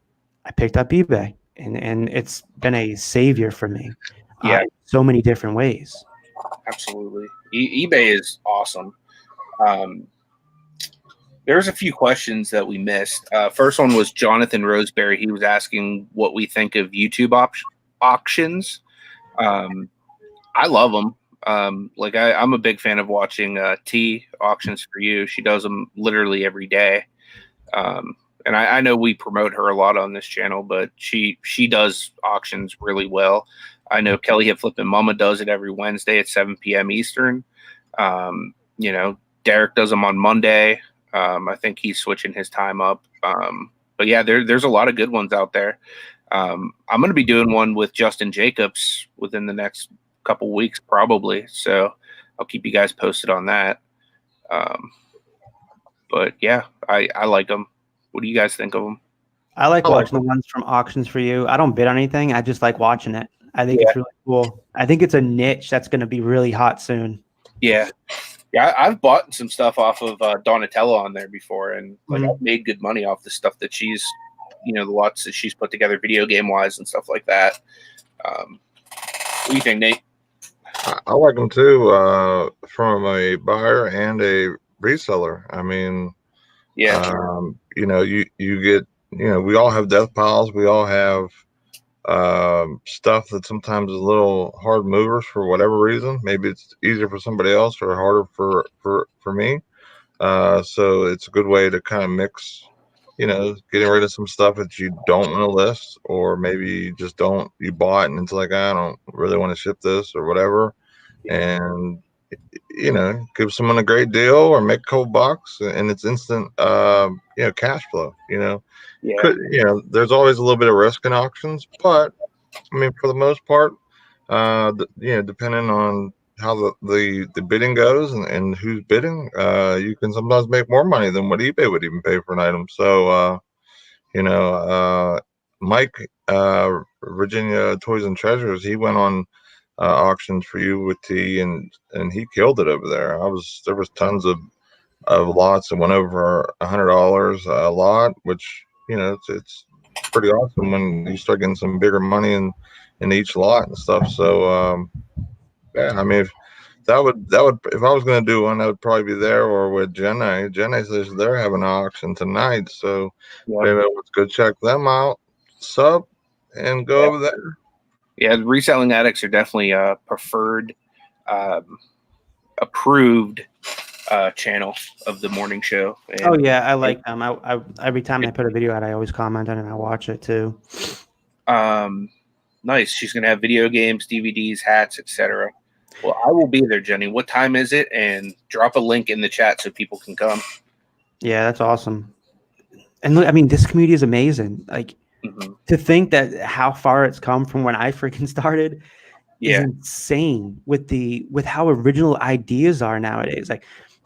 Speaker 3: I picked up eBay, and it's been a savior for me. So many different ways.
Speaker 2: Absolutely. eBay is awesome. There's a few questions that we missed. First one was Jonathan Roseberry. He was asking what we think of YouTube auctions. I love them. I'm a big fan of watching T Auctions for You. She does them literally every day. And I know we promote her a lot on this channel, but she does auctions really well. I know Kelly Hit Flippin' Mama does it every Wednesday at 7 p.m. Eastern. Derek does them on Monday. I think he's switching his time up. But yeah, there's a lot of good ones out there. I'm going to be doing one with Justin Jacobs within the next couple weeks, probably. So I'll keep you guys posted on that. But yeah, I like them. What do you guys think of them?
Speaker 3: I like watching the ones from Auctions for You. I don't bid on anything. I just like watching it. I think it's really cool. I think it's a niche that's going to be really hot soon.
Speaker 2: Yeah. Yeah, I've bought some stuff off of Donatella on there before, and I've made good money off the stuff that she's, the lots that she's put together video game wise and stuff like that. What do you think, Nate?
Speaker 1: I like them too, from a buyer and a reseller. I mean, you get, we all have death piles. We all have stuff that sometimes is a little hard movers for whatever reason. Maybe it's easier for somebody else or harder for me. So it's a good way to kind of mix, getting rid of some stuff that you don't want to list, or maybe you just you bought and it's like, I don't really want to ship this or whatever. And, give someone a great deal or make a couple bucks, and it's instant, cash flow, there's always a little bit of risk in auctions, but I mean, for the most part, depending on how the bidding goes and who's bidding, you can sometimes make more money than what eBay would even pay for an item. So, Mike, Virginia Toys and Treasures, he went on Auctions for You with T, and he killed it over there. There was tons of of lots that went over $100 a lot, which it's pretty awesome when you start getting some bigger money in each lot and stuff. So yeah, I mean, that would if I was going to do one, that would probably be there or with Jenna. Jenna says they're having an auction tonight, so maybe let's go check them out. Sub and go over there.
Speaker 2: Yeah, the Reselling Addicts are definitely a preferred, approved channel of the morning show. And,
Speaker 3: oh yeah, I like them. I every time they put a video out, I always comment on it and I watch it too.
Speaker 2: Nice. She's gonna have video games, DVDs, hats, etc. Well, I will be there, Jenny. What time is it? And drop a link in the chat so people can come.
Speaker 3: Yeah, that's awesome. And look, I mean, this community is amazing. Like to think that how far it's come from when I freaking started is insane with how original ideas are nowadays. Like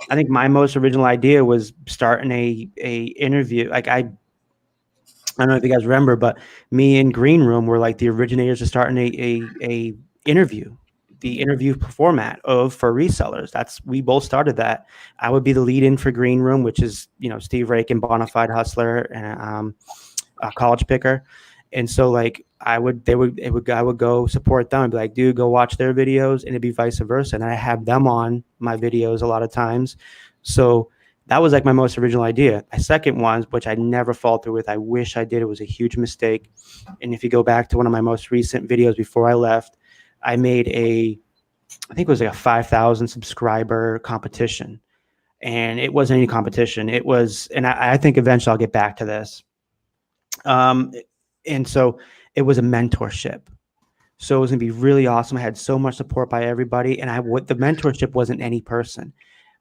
Speaker 3: I think my most original idea was starting a interview. Like I don't know if you guys remember, but me and Green Room were like the originators of starting a interview, the interview format for resellers. We both started that. I would be the lead in for Green Room, which is Steve Rake and Bonafide Hustler and a college picker. And so like I would go support them and be like, dude, go watch their videos, and it'd be vice versa. And I have them on my videos a lot of times. So that was like my most original idea. My second one, which I never followed through with, I wish I did. It was a huge mistake. And if you go back to one of my most recent videos before I left, I made I think it was like a 5,000 subscriber competition. And it wasn't any competition. It was, and I think eventually I'll get back to this. And so it was a mentorship. So it was going to be really awesome. I had so much support by everybody. And the mentorship wasn't any person.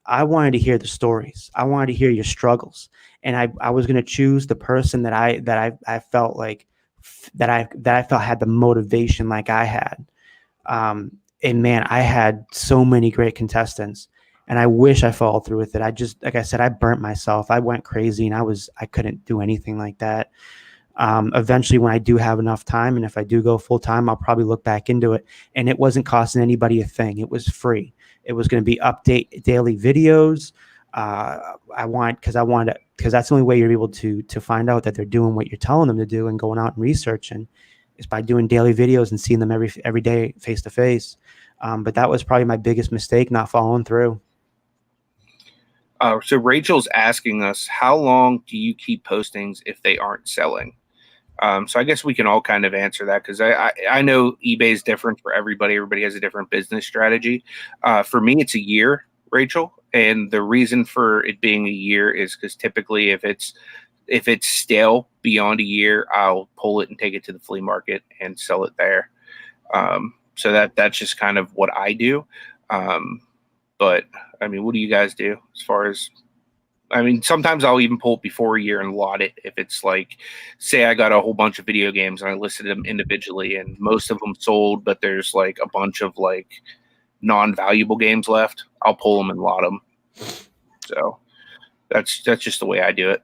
Speaker 3: I wanted to hear the stories. I wanted to hear your struggles. And I was going to choose the person that I felt like that I felt had the motivation like I had. And man, I had so many great contestants, and I wish I followed through with it. Like I said, I burnt myself. I went crazy, and I couldn't do anything like that. Eventually, when I do have enough time, and if I do go full time, I'll probably look back into it. And it wasn't costing anybody a thing. It was free. It was going to be daily videos. Because that's the only way you're able to find out that they're doing what you're telling them to do and going out and researching is by doing daily videos and seeing them every day face to face. But that was probably my biggest mistake, not following through.
Speaker 2: So Rachel's asking us, how long do you keep postings if they aren't selling? So I guess we can all kind of answer that, because I know eBay is different for everybody. Everybody has a different business strategy. For me, it's a year, Rachel. And the reason for it being a year is because typically if it's stale beyond a year, I'll pull it and take it to the flea market and sell it there. So that's just kind of what I do. But I mean, what do you guys do as far as, I mean, sometimes I'll even pull it before a year and lot it. If it's like, say I got a whole bunch of video games and I listed them individually and most of them sold, but there's like a bunch of like non-valuable games left, I'll pull them and lot them. So that's just the way I do it.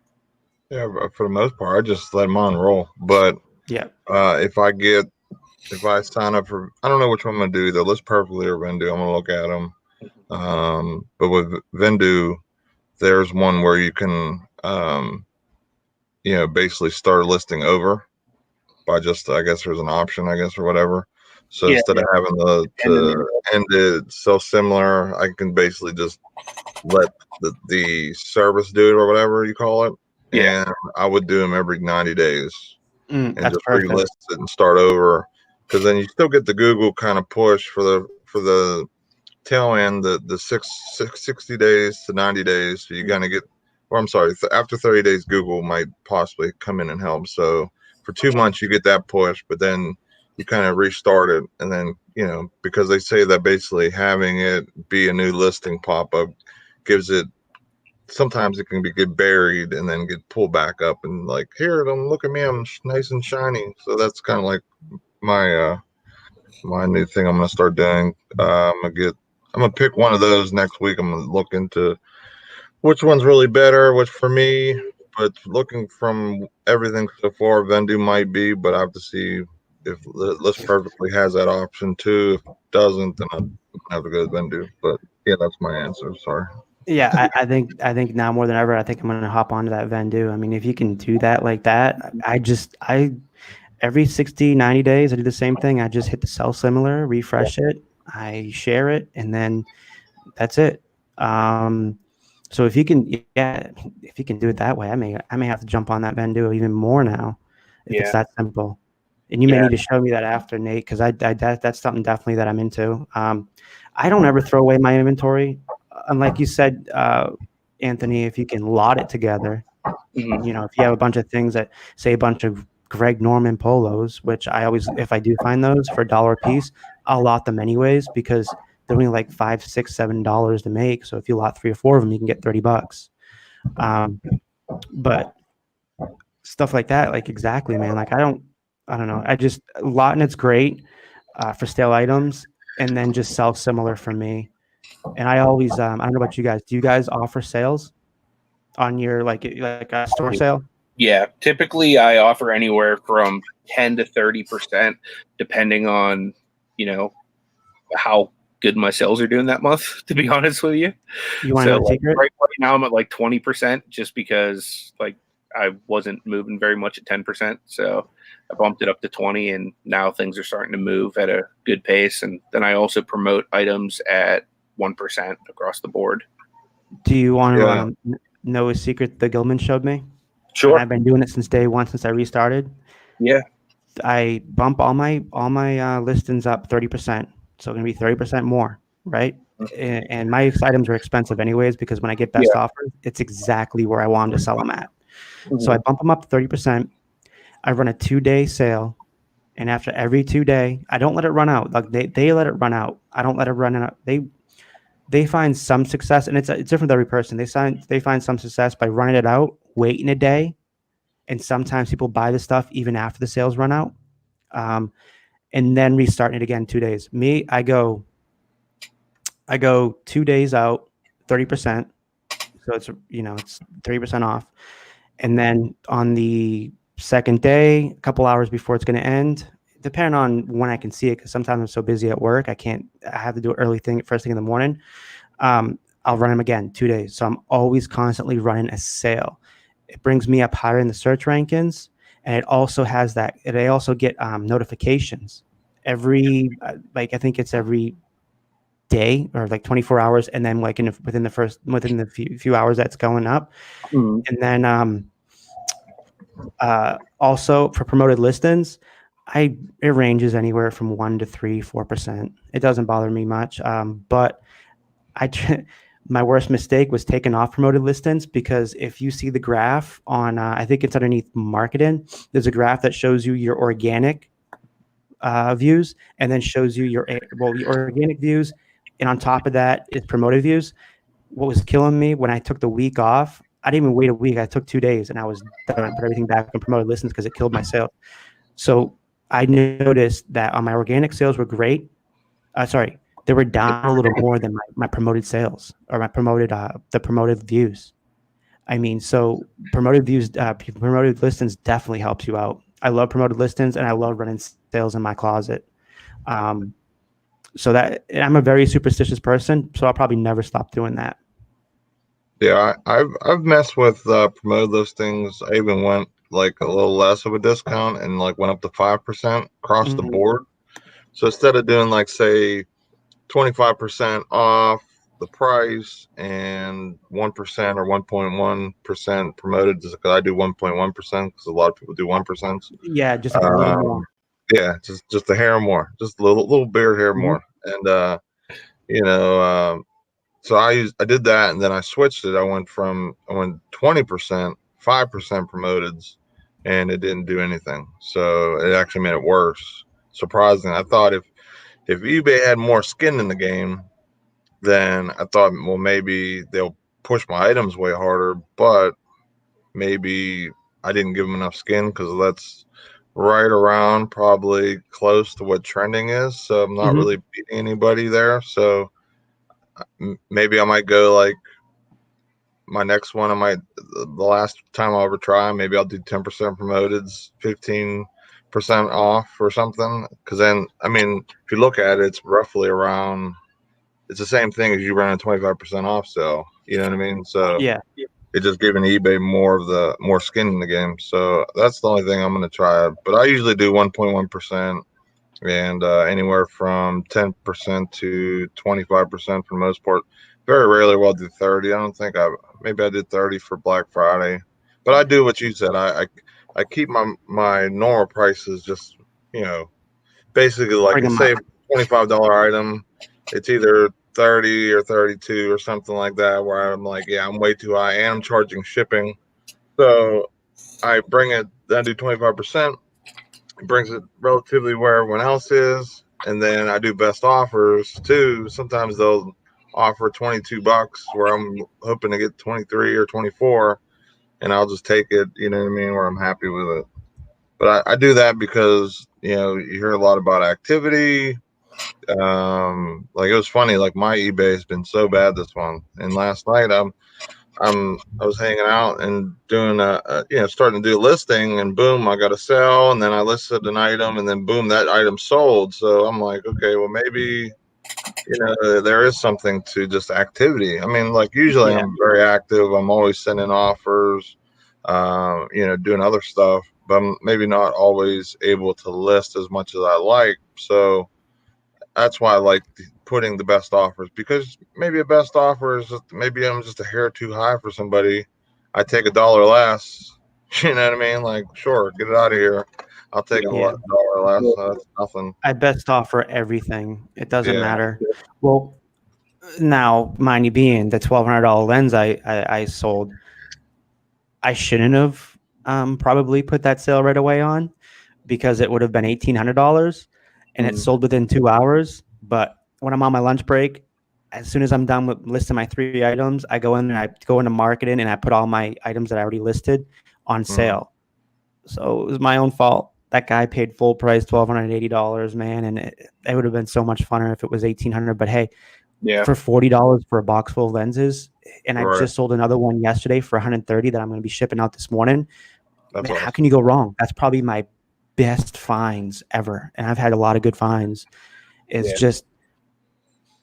Speaker 1: Yeah, for the most part, I just let them on roll. But
Speaker 3: yeah,
Speaker 1: if I sign up for, I don't know which one I'm gonna do, either List Perfectly or Vendu. I'm gonna look at them. But with Vendu, there's one where you can, basically start listing over by just, I guess there's an option, or whatever. So instead of having the end it so similar, I can basically just let the service do it or whatever you call it. Yeah. And I would do them every 90 days and just relist it and start over. Because then you still get the Google kind of push for the tail end, the 60 days to 90 days. So you're gonna get, or I'm sorry, after 30 days, Google might possibly come in and help. So for 2 months you get that push, but then you kind of restart it, and then because they say that basically having it be a new listing pop up gives it. Sometimes it can get buried and then get pulled back up and like, here, look at me, I'm nice and shiny. So that's kind of like my my new thing I'm gonna start doing. I'm gonna pick one of those next week. I'm gonna look into which one's really better, which for me, but looking from everything so far, Vendu might be, but I have to see if List Perfectly has that option too. If it doesn't, then I'll have to go to Vendu. But yeah, that's my answer. Sorry.
Speaker 3: Yeah, I think now more than ever, I think I'm gonna hop onto that Vendu. I mean, if you can do that like that, I every 60, 90 days, I do the same thing. I just hit the sell similar, refresh it, I share it, and then that's it. So if you can, yeah, if you can do it that way, I may have to jump on that Vendu even more now, if it's
Speaker 2: Yeah.
Speaker 3: that simple. And you may
Speaker 2: Yeah.
Speaker 3: need to show me that after, Nate, because that's something definitely that I'm into. I don't ever throw away my inventory, unlike you said, Anthony. If you can lot it together,
Speaker 2: Mhm.
Speaker 3: if you have a bunch of things that say a bunch of Greg Norman polos, which I always, if I do find those for $1 a piece, I'll lot them anyways because they're only like $5, $6, $7 to make. So if you lot 3 or 4 of them, you can get $30. But stuff like that, like exactly, man. Like I don't know. I just lot and it's great for stale items, and then just sell similar for me. And I always, I don't know about you guys. Do you guys offer sales on your like a store sale?
Speaker 2: Yeah, typically I offer anywhere from 10 to 30%, depending on, how good my sales are doing that month, to be honest with you.
Speaker 3: You want to
Speaker 2: So
Speaker 3: know the
Speaker 2: like
Speaker 3: secret?
Speaker 2: right now I'm at like 20% just because like I wasn't moving very much at 10%. So I bumped it up to 20 and now things are starting to move at a good pace. And then I also promote items at 1% across the board.
Speaker 3: Do you want to
Speaker 1: Yeah.
Speaker 3: know a secret the Gilman showed me? And
Speaker 2: Sure.
Speaker 3: I've been doing it since day one, since I restarted.
Speaker 2: Yeah.
Speaker 3: I bump all my listings up 30%, so it's gonna be 30% more, right? And my items are expensive anyways because when I get best
Speaker 2: Yeah.
Speaker 3: offers, it's exactly where I want them to sell them at. So I
Speaker 2: Mhm.
Speaker 3: bump them up to 30%. I run a 2-day sale, and after every 2-day, I don't let it run out. Like they let it run out. I don't let it run out. They find some success, and it's different with every person. They find some success by running it out, waiting a day, and sometimes people buy the stuff even after the sales run out, and then restarting it again 2 days. Me, I go 2 days out, 30%. So it's 30% off, and then on the second day, a couple hours before it's going to end, depending on when I can see it, because sometimes I'm so busy at work, I can't. I have to do it first thing in the morning. I'll run them again 2 days. So I'm always constantly running a sale. It brings me up higher in the search rankings, and it also has that. They also get notifications every like I think it's every day or like 24 hours, and then like within the few hours that's going up,
Speaker 2: Mhm.
Speaker 3: and then also for promoted listings, it ranges anywhere from 1 to 3, 4%. It doesn't bother me much, but my worst mistake was taking off promoted listings because if you see the graph on, I think it's underneath marketing, there's a graph that shows you your organic views and then shows you your organic views. And on top of that is promoted views. What was killing me when I took the week off, I didn't even wait a week. I took 2 days and I was done. I put everything back on promoted listings because it killed my sales. So I noticed that on my organic sales were great. Sorry, they were down a little more than my promoted sales or the promoted views. I mean, so promoted listings definitely helps you out. I love promoted listings and I love running sales in my closet. Um, and I'm a very superstitious person, so I'll probably never stop doing that.
Speaker 1: Yeah, I've messed with promoted listings. I even went like a little less of a discount and like went up to 5% across the
Speaker 3: Mhm.
Speaker 1: board. So instead of doing like say 25% off the price and 1% or 1.1% promoted, just because I do 1.1% because a lot of people do 1%.
Speaker 3: Yeah, just like a little more.
Speaker 1: Yeah, just a hair more, just a little bigger hair
Speaker 3: Mhm.
Speaker 1: more, and you know. So I did that, and then I switched it. I went 20%, 5% promoteds, and it didn't do anything. So it actually made it worse. Surprising. I thought if eBay had more skin in the game, then I thought, well, maybe they'll push my items way harder. But maybe I didn't give them enough skin because that's right around probably close to what trending is. So I'm not
Speaker 3: Mhm.
Speaker 1: really beating anybody there. So maybe I might go like my next one. The last time I'll ever try, maybe I'll do 10% promoteds, 15% off or something. Because then, I mean, if you look at it, it's roughly around. It's the same thing as you run a 25% off sale. You know what I mean? So
Speaker 3: Yeah.
Speaker 1: it just giving eBay more skin in the game. So that's the only thing I'm gonna try. But I usually do 1.1%, and anywhere from 10% to 25% for the most part. Very rarely will I do 30. I don't think maybe I did 30 for Black Friday, but I do what you said. I keep my normal prices just, you know, basically like
Speaker 3: Bring
Speaker 1: a
Speaker 3: them up.
Speaker 1: say $25 item. It's either 30 or 32 or something like that, where I'm like, yeah, I'm way too high, and I'm charging shipping. So I bring it, then I do 25%. It brings it relatively where everyone else is, and then I do best offers too. Sometimes they'll offer $22 where I'm hoping to get 23 or 24, and I'll just take it. You know what I mean? Where I'm happy with it. But I do that because you hear a lot about activity. Like it was funny. Like my eBay has been so bad this month, and last night I was hanging out and doing starting to do a listing, and boom, I got a sale, and then I listed an item, and then boom, that item sold. So I'm like, okay, well maybe there is something to just activity. I mean, like usually
Speaker 3: Yeah.
Speaker 1: I'm very active. I'm always sending offers, doing other stuff, but I'm maybe not always able to list as much as I like. So that's why I like putting the best offers, because maybe a best offer is maybe I'm just a hair too high for somebody. I take $1 less. You know what I mean? Like, sure, get it out of here. I'll take
Speaker 3: Yeah.
Speaker 1: $1 less. That's nothing.
Speaker 3: I best offer everything. It doesn't
Speaker 1: Yeah.
Speaker 3: matter. Well, now, mind you, being the $1,200 lens I sold, I shouldn't have probably put that sale right away on, because it would have been $1,800, and it sold within 2 hours. But when I'm on my lunch break, as soon as I'm done with listing my 3 items, I go in and I go into marketing and I put all my items that I already listed on sale. So it was my own fault. That guy paid full price, $1,280, man, and it would have been so much funner if it was $1,800. But hey,
Speaker 2: Yeah.
Speaker 3: for $40 for a box full of lenses, and I
Speaker 1: Right.
Speaker 3: just sold another one yesterday for $130 that I'm going to be shipping out this morning.
Speaker 1: That's
Speaker 3: Man, how
Speaker 1: awesome.
Speaker 3: can you go wrong? That's probably my best finds ever, and I've had a lot of good finds. It's just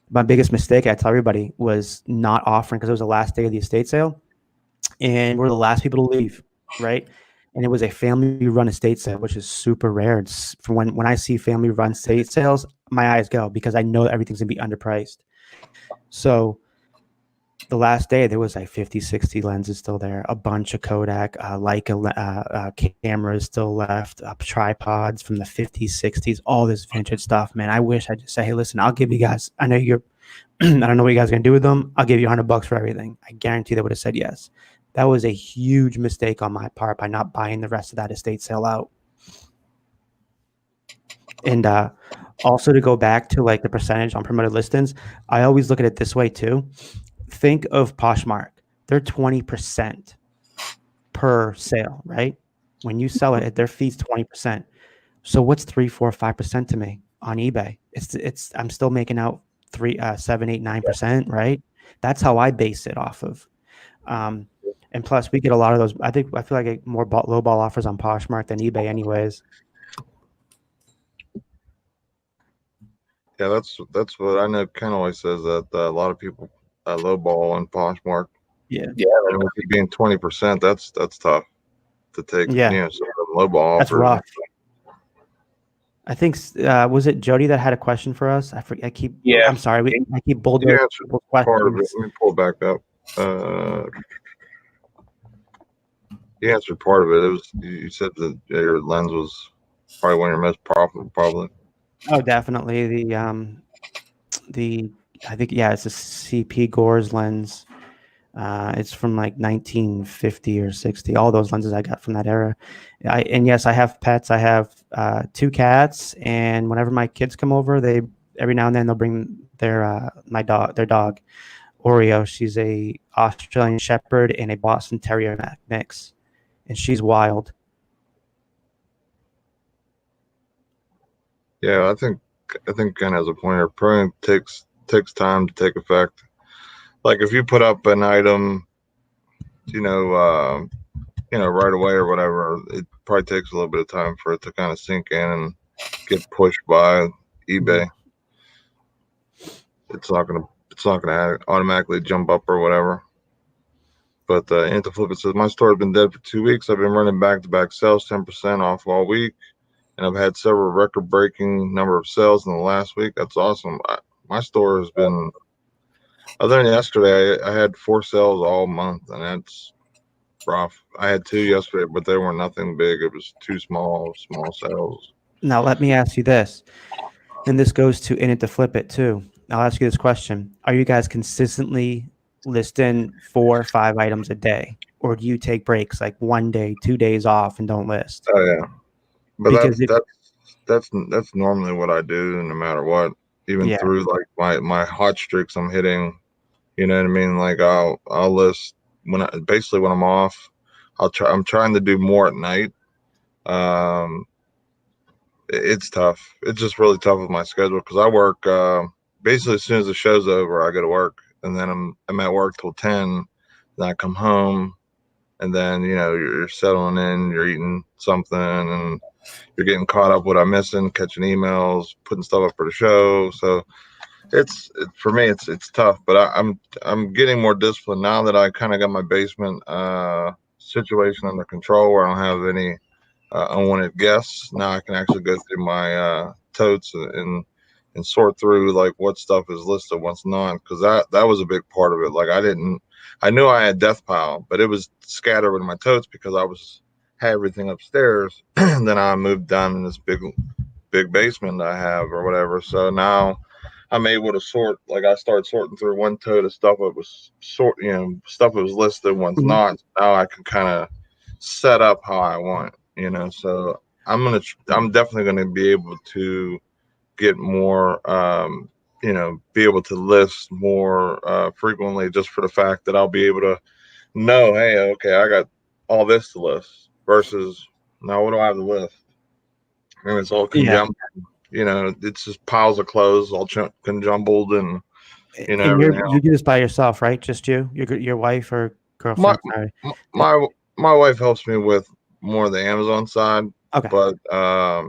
Speaker 3: my biggest mistake, I tell everybody, was not offering, because it was the last day of the estate sale, and we're the last people to leave, right? And it was a family-run estate sale, which is super rare. It's from when I see family-run estate sales, my eyes go, because I know that everything's gonna be underpriced. So the last day, there was like 50, 60 lenses still there, a bunch of Kodak, Leica cameras still left, tripods from the 50s, 60s, all this vintage stuff, man. I wish I just say, hey, listen, I'll give you guys, I know you're, I don't know what you guys are going to do with them. I'll give you $100 for everything. I guarantee they would have said yes. That was a huge mistake on my part by not buying the rest of that estate sale out. And also, to go back to like the percentage on promoted listings, I always look at it this way too. Think of Poshmark. They're 20% per sale, right? When you sell it, their fee's 20%. So what's 3, 4, 5% to me on eBay? It's I'm still making out 3, 7, 8, 9%, right? That's how I base it off of. And plus, we get a lot of those. I feel like I get more low ball offers on Poshmark than eBay, anyways.
Speaker 1: Yeah, that's what I know. Ken always says that a lot of people lowball on Poshmark.
Speaker 3: Yeah.
Speaker 1: And with it being 20%, that's tough to take.
Speaker 3: Yeah.
Speaker 1: Some of them lowball
Speaker 3: That's
Speaker 1: offers.
Speaker 3: rough. I think was it Jody that had a question for us? I forget. I'm sorry. I keep bulldozing people's
Speaker 1: Part of it.
Speaker 3: questions.
Speaker 1: Let me pull it back up. You answered part of it. It was, you said that your lens was probably one of your most profitable, probably.
Speaker 3: Oh, definitely. I think, yeah, it's a CP Gores lens. It's from like 1950 or 60. All those lenses I got from that era. And yes, I have pets. I have 2 cats, and whenever my kids come over, every now and then they'll bring their dog, Oreo. She's a Australian Shepherd and a Boston Terrier mix, and she's wild.
Speaker 1: Yeah, I think Ken has a point. It probably takes time to take effect. Like if you put up an item, right away or whatever, it probably takes a little bit of time for it to kind of sink in and get pushed by eBay. It's not gonna automatically jump up or whatever. But Into Flip It says my store has been dead for 2 weeks. I've been running back-to-back sales, 10% off all week, and I've had several record-breaking number of sales in the last week. That's awesome. My store has been, other than yesterday, I had 4 sales all month, and that's rough. I had 2 yesterday, but they were nothing big. It was 2 small sales.
Speaker 3: Now, let me ask you this, and this goes to In It to Flip It too. I'll ask you this question. Are you guys consistently listing 4 or 5 items a day? Or do you take breaks like 1 day, 2 days off and don't list?
Speaker 1: Oh yeah, but
Speaker 3: Because
Speaker 1: that's normally what I do, no matter what. Even
Speaker 3: yeah,
Speaker 1: through like my hot streaks I'm hitting, you know what I mean? Like I'll list when I'm off. I'm trying to do more at night. Um, it's tough. It's just really tough with my schedule because I work basically as soon as the show's over, I go to work, and then I'm at work till 10. Then I come home, and then you're settling in, you're eating something, and you're getting caught up what I'm missing, catching emails, putting stuff up for the show. So for me, it's tough, but I'm getting more disciplined now that I kind of got my basement situation under control, where I don't have any unwanted guests. Now I can actually go through my totes and sort through like what stuff is listed, what's not, because that was a big part of it. Like I knew I had death pile, but it was scattered in my totes because had everything upstairs. And then I moved down in this big basement I have or whatever. So now I'm able to sort. Like I started sorting through one tote of stuff that was stuff that was listed, one's
Speaker 3: Mhm.
Speaker 1: not. Now I can kind of set up how I want. So I'm definitely gonna be able to get more. Be able to list more frequently, just for the fact that I'll be able to know, hey, okay, I got all this to list versus now what do I have to list? And it's all
Speaker 3: Yeah.
Speaker 1: conjumbled. It's just piles of clothes all conjumbled and
Speaker 3: And
Speaker 1: everything else.
Speaker 3: you do this by yourself, right? Just your wife or
Speaker 1: My
Speaker 3: girlfriend? Sorry.
Speaker 1: my wife helps me with more of the Amazon side,
Speaker 3: Okay.
Speaker 1: but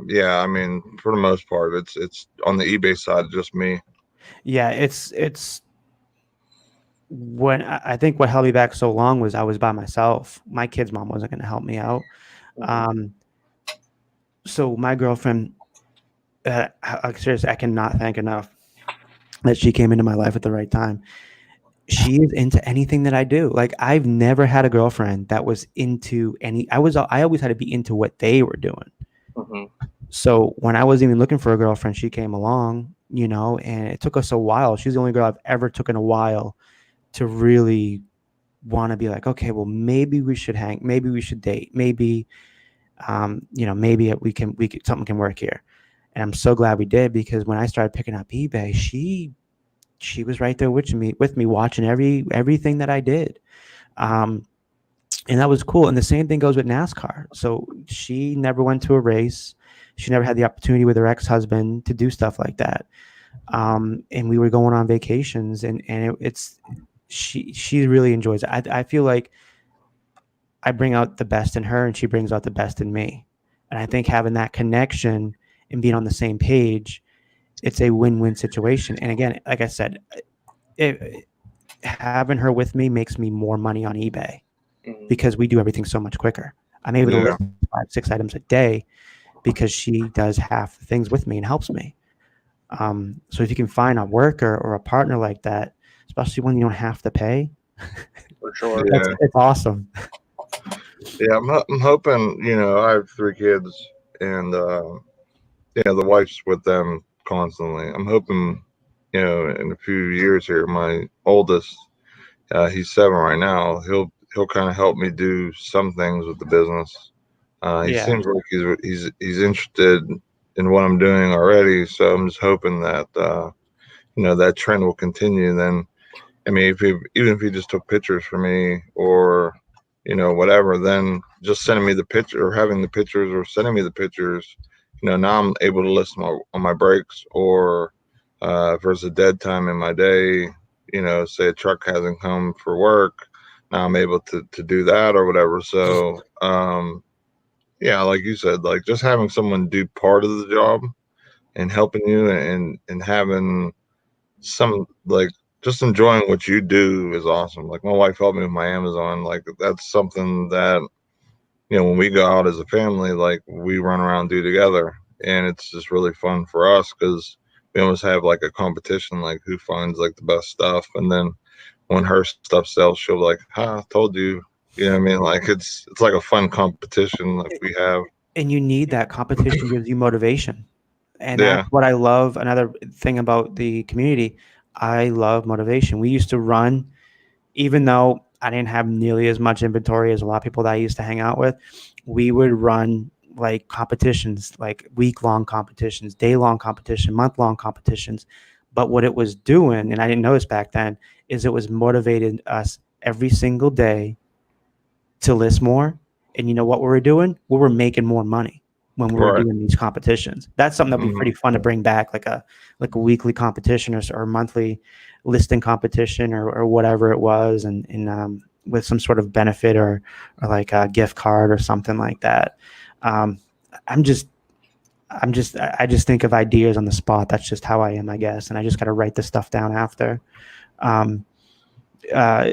Speaker 1: yeah, I mean, for the most part, it's on the eBay side, just me.
Speaker 3: Yeah, it's when I think what held me back so long was I was by myself. My kid's mom wasn't going to help me out. So my girlfriend, seriously, I cannot thank enough that she came into my life at the right time. She is into anything that I do. Like I've never had a girlfriend that was into any. I always had to be into what they were doing.
Speaker 2: Mm-hmm.
Speaker 3: So when I wasn't even looking for a girlfriend, she came along, and it took us a while. She's the only girl I've ever taken a while to really want to be like, okay, well, maybe we should maybe we should date, maybe, maybe we can something can work here. And I'm so glad we did, because when I started picking up eBay, she was right there with me watching everything that I did. And that was cool. And the same thing goes with NASCAR. So she never went to a race. She never had the opportunity with her ex-husband to do stuff like that. And we were going on vacations, and she really enjoys it. I feel like I bring out the best in her and she brings out the best in me. And I think having that connection and being on the same page, it's a win-win situation. And again, like I said, having her with me makes me more money on eBay because we do everything so much quicker. I'm able to list 5-6 items a day because she does half the things with me and helps me. So if you can find a worker or a partner like that, especially when you don't have to pay,
Speaker 2: For sure,
Speaker 3: it's awesome.
Speaker 1: Yeah, I'm hoping. I have 3 kids, and the wife's with them constantly. I'm hoping, in a few years here, my oldest, he's 7 right now. He'll kind of help me do some things with the business. He seems like he's interested in what I'm doing already. So I'm just hoping that that trend will continue. Then, I mean, even if he just took pictures for me or whatever, then just sending me the picture or having the pictures or sending me the pictures, now I'm able to listen on my breaks, or if there's a dead time in my day, say a truck hasn't come for work, now I'm able to do that or whatever. So yeah, like you said, like just having someone do part of the job and helping you and having some like just enjoying what you do is awesome. Like my wife helped me with my Amazon. Like that's something that, when we go out as a family, like we run around and do together, and it's just really fun for us because we almost have like a competition, like who finds like the best stuff, and then when her stuff sells, she'll be like, "Ha, I told you." You know what I mean? Like it's like a fun competition like we have.
Speaker 3: And you need that. Competition gives you motivation. And that's
Speaker 1: Yeah,
Speaker 3: what I love. Another thing about the community, I love motivation. We used to run, even though I didn't have nearly as much inventory as a lot of people that I used to hang out with, we would run like competitions, like week-long competitions, day-long competition, month-long competitions. But what it was doing, and I didn't know this back then, is it was motivating us every single day to list more. And you know what we were doing? We were making more money when we were
Speaker 1: right.
Speaker 3: doing these competitions. That's something that'd be
Speaker 1: Mhm.
Speaker 3: pretty fun to bring back, like a weekly competition or monthly listing competition or whatever it was, and with some sort of benefit or like a gift card or something like that. Um, I'm just I just think of ideas on the spot. That's just how I am, I guess, and I just got to write the stuff down after. Um, uh,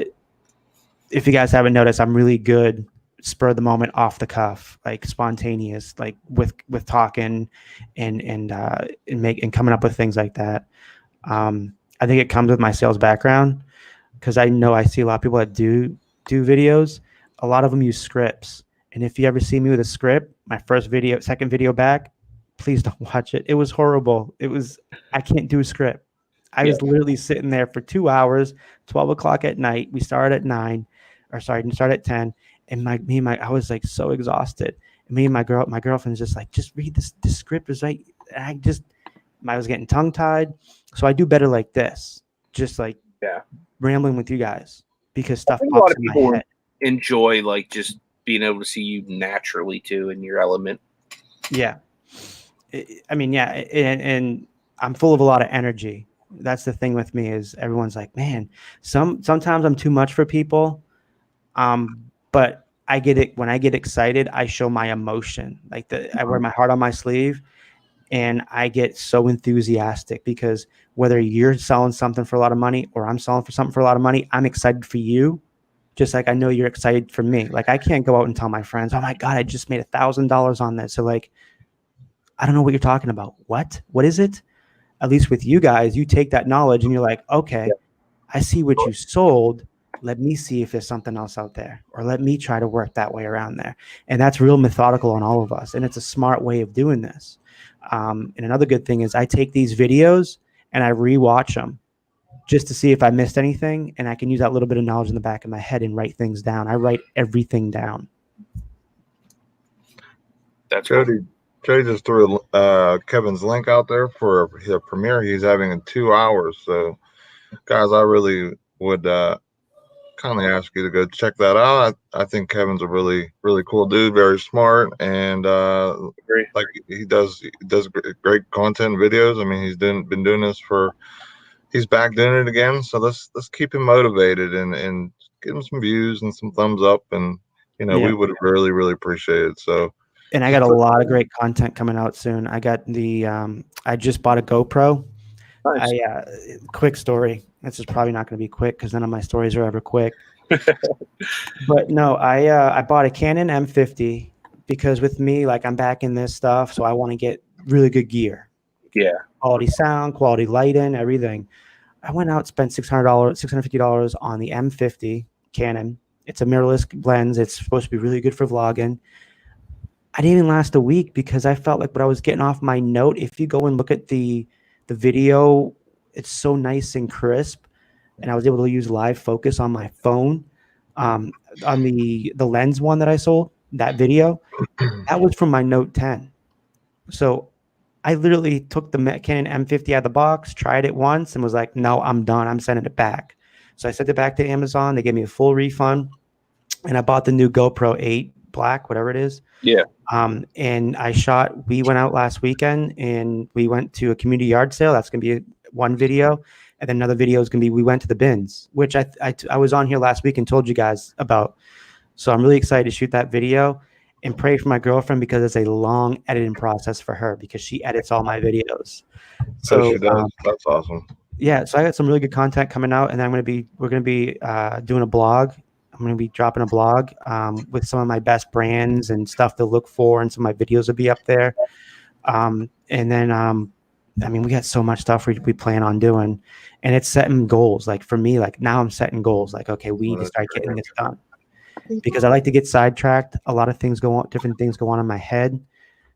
Speaker 3: if you guys haven't noticed, I'm really good spur of the moment, off the cuff, like spontaneous, like with talking and coming up with things like that. I think it comes with my sales background because I know I see a lot of people that do videos. A lot of them use scripts, and if you ever see me with a script, my second video back, please don't watch it. It was horrible. I can't do a script. I
Speaker 2: Yeah.
Speaker 3: was literally sitting there for 2 hours, 12 o'clock at night. We started at 9, or sorry, we started at 10. And I was like so exhausted. And my girlfriend's just like, just read this script is right. And I was getting tongue tied. So I do better like this, just like
Speaker 2: Yeah.
Speaker 3: rambling with you guys because
Speaker 2: I
Speaker 3: stuff
Speaker 2: think a lot
Speaker 3: pops
Speaker 2: of
Speaker 3: in my
Speaker 2: people
Speaker 3: head.
Speaker 2: enjoy like just being able to see you naturally too in your element.
Speaker 3: Yeah. I mean, yeah. And I'm full of a lot of energy. That's the thing with me is everyone's like, man, sometimes I'm too much for people. But I get it when I get excited, I show my emotion. I wear my heart on my sleeve and I get so enthusiastic because whether you're selling something for a lot of money or I'm selling for something for a lot of money, I'm excited for you. Just like I know you're excited for me. Like I can't go out and tell my friends, "Oh my God, I just made $1,000 on this." So like, I don't know what you're talking about. What? What is it? At least with you guys, you take that knowledge and you're like, okay, I see what you sold. Let me see if there's something else out there, or let me try to work that way around there. And that's real methodical on all of us. And it's a smart way of doing this. And another good thing is I take these videos and I rewatch them just to see if I missed anything. And I can use that little bit of knowledge in the back of my head and write things down. I write everything down.
Speaker 2: That's cool.
Speaker 1: Jody just threw Kevin's link out there for his premiere he's having in 2 hours. So, guys, I really would kindly ask you to go check that out. I think Kevin's a really, really cool dude, very smart, and
Speaker 2: Great.
Speaker 1: like he does great content videos. I mean, been doing this he's back doing it again. So let's keep him motivated and give him some views and some thumbs up, and
Speaker 3: Yeah.
Speaker 1: we would really, really appreciate it. So.
Speaker 3: And I got a lot of great content coming out soon. I got I just bought a GoPro.
Speaker 2: Nice.
Speaker 3: Quick story. This is probably not going to be quick because none of my stories are ever quick. But no, I bought a Canon M50 because with me, like I'm back in this stuff, so I want to get really good gear.
Speaker 2: Yeah.
Speaker 3: Quality sound, quality lighting, everything. I went out, spent $650 on the M50 Canon. It's a mirrorless lens. It's supposed to be really good for vlogging. I didn't even last a week because I felt like what I was getting off my note. If you go and look at the video, it's so nice and crisp, and I was able to use live focus on my phone. On the lens one that I sold, that video, that was from my Note 10. So I literally took the Canon M50 out of the box, tried it once, and was like, "No, I'm done. I'm sending it back." So I sent it back to Amazon. They gave me a full refund, and I bought the new GoPro 8 Black, whatever it is.
Speaker 2: Yeah.
Speaker 3: And we went out last weekend and we went to a community yard sale. That's going to be one video. And then another video is going to be, we went to the bins, which I was on here last week and told you guys about. So I'm really excited to shoot that video and pray for my girlfriend because it's a long editing process for her because she edits all my videos.
Speaker 1: So
Speaker 3: So
Speaker 1: she does. That's awesome.
Speaker 3: Yeah, so I got some really good content coming out, and then we're gonna be doing a blog. I'm gonna be dropping a blog with some of my best brands and stuff to look for, and some of my videos will be up there. And then I mean, we got so much stuff we plan on doing, and it's setting goals. Like for me, like now I'm setting goals. Like, okay, we need to start getting this done, because I like to get sidetracked. A lot of things go on, different things go on in my head.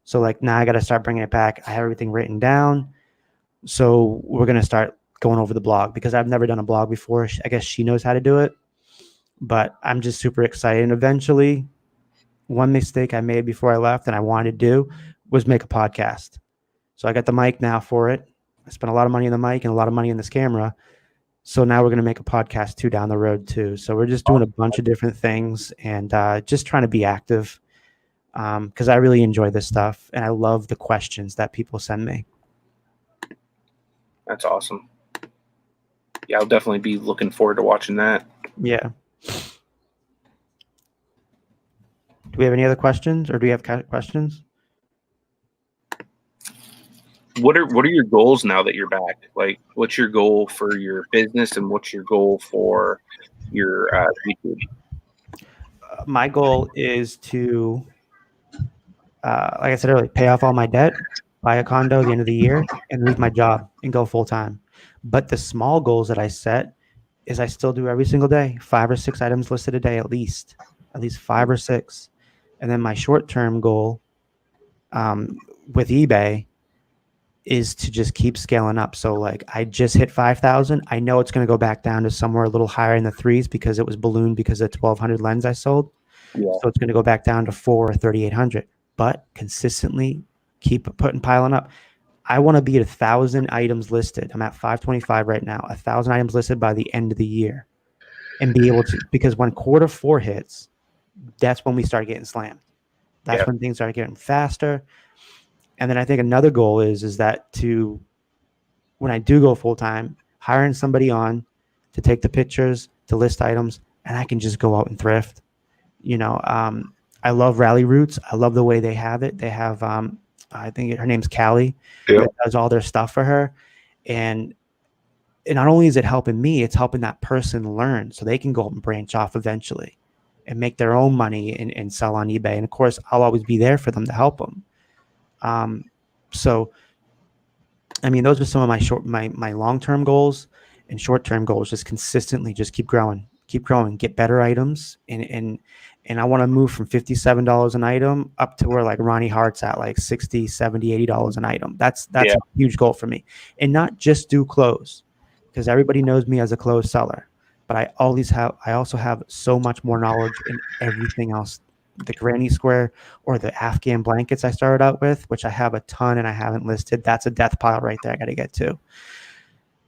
Speaker 3: So like now I got to start bringing it back. I have everything written down. So we're going to start going over the blog, because I've never done a blog before. I guess she knows how to do it, but I'm just super excited. And eventually, one mistake I made before I left and I wanted to do was make a podcast. So I got the mic now for it. I spent a lot of money on the mic and a lot of money on this camera. So now we're going to make a podcast too down the road too. So we're just doing a bunch of different things and just trying to be active, because I really enjoy this stuff and I love the questions that people send me.
Speaker 2: That's awesome. Yeah, I'll definitely be looking forward to watching that.
Speaker 3: Yeah. Do we have any other questions, or do we have questions?
Speaker 2: What are your goals now that you're back? Like, what's your goal for your business, and what's your goal for your YouTube?
Speaker 3: My goal is to, like I said earlier, pay off all my debt, buy a condo at the end of the year, and leave my job and go full time. But the small goals that I set is I still do every single day, 5 or 6 items listed a day, at least 5 or 6. And then my short-term goal with eBay is to just keep scaling up. So like I just hit 5,000. I know it's going to go back down to somewhere a little higher in the 3s because it was ballooned because of the 1,200 lens I sold.
Speaker 2: Yeah.
Speaker 3: So it's going to go back down to 4 or 3,800. But consistently keep piling up. I want to be at 1,000 items listed. I'm at 525 right now. 1,000 items listed by the end of the year, and be able to, because when Q4 hits, that's when we start getting slammed. That's when things start getting faster. And then I think another goal is that to, when I do go full time, hiring somebody on to take the pictures, to list items, and I can just go out and thrift. You know, I love Rally Roots. I love the way they have it. They have, I think her name's Callie, that does all their stuff for her. And not only is it helping me, it's helping that person learn so they can go and branch off eventually and make their own money and sell on eBay. And of course, I'll always be there for them to help them. So, I mean, those are some of my long-term goals, and short-term goals. Just consistently, just keep growing, get better items. And I want to move from $57 an item up to where like Ronnie Hart's at, like $60, $70, $80 an item. That's a huge goal for me. And not just do clothes, because everybody knows me as a clothes seller, but I also have so much more knowledge in everything else. The granny square or the Afghan blankets I started out with, which I have a ton and I haven't listed. That's a death pile right there I got to get to.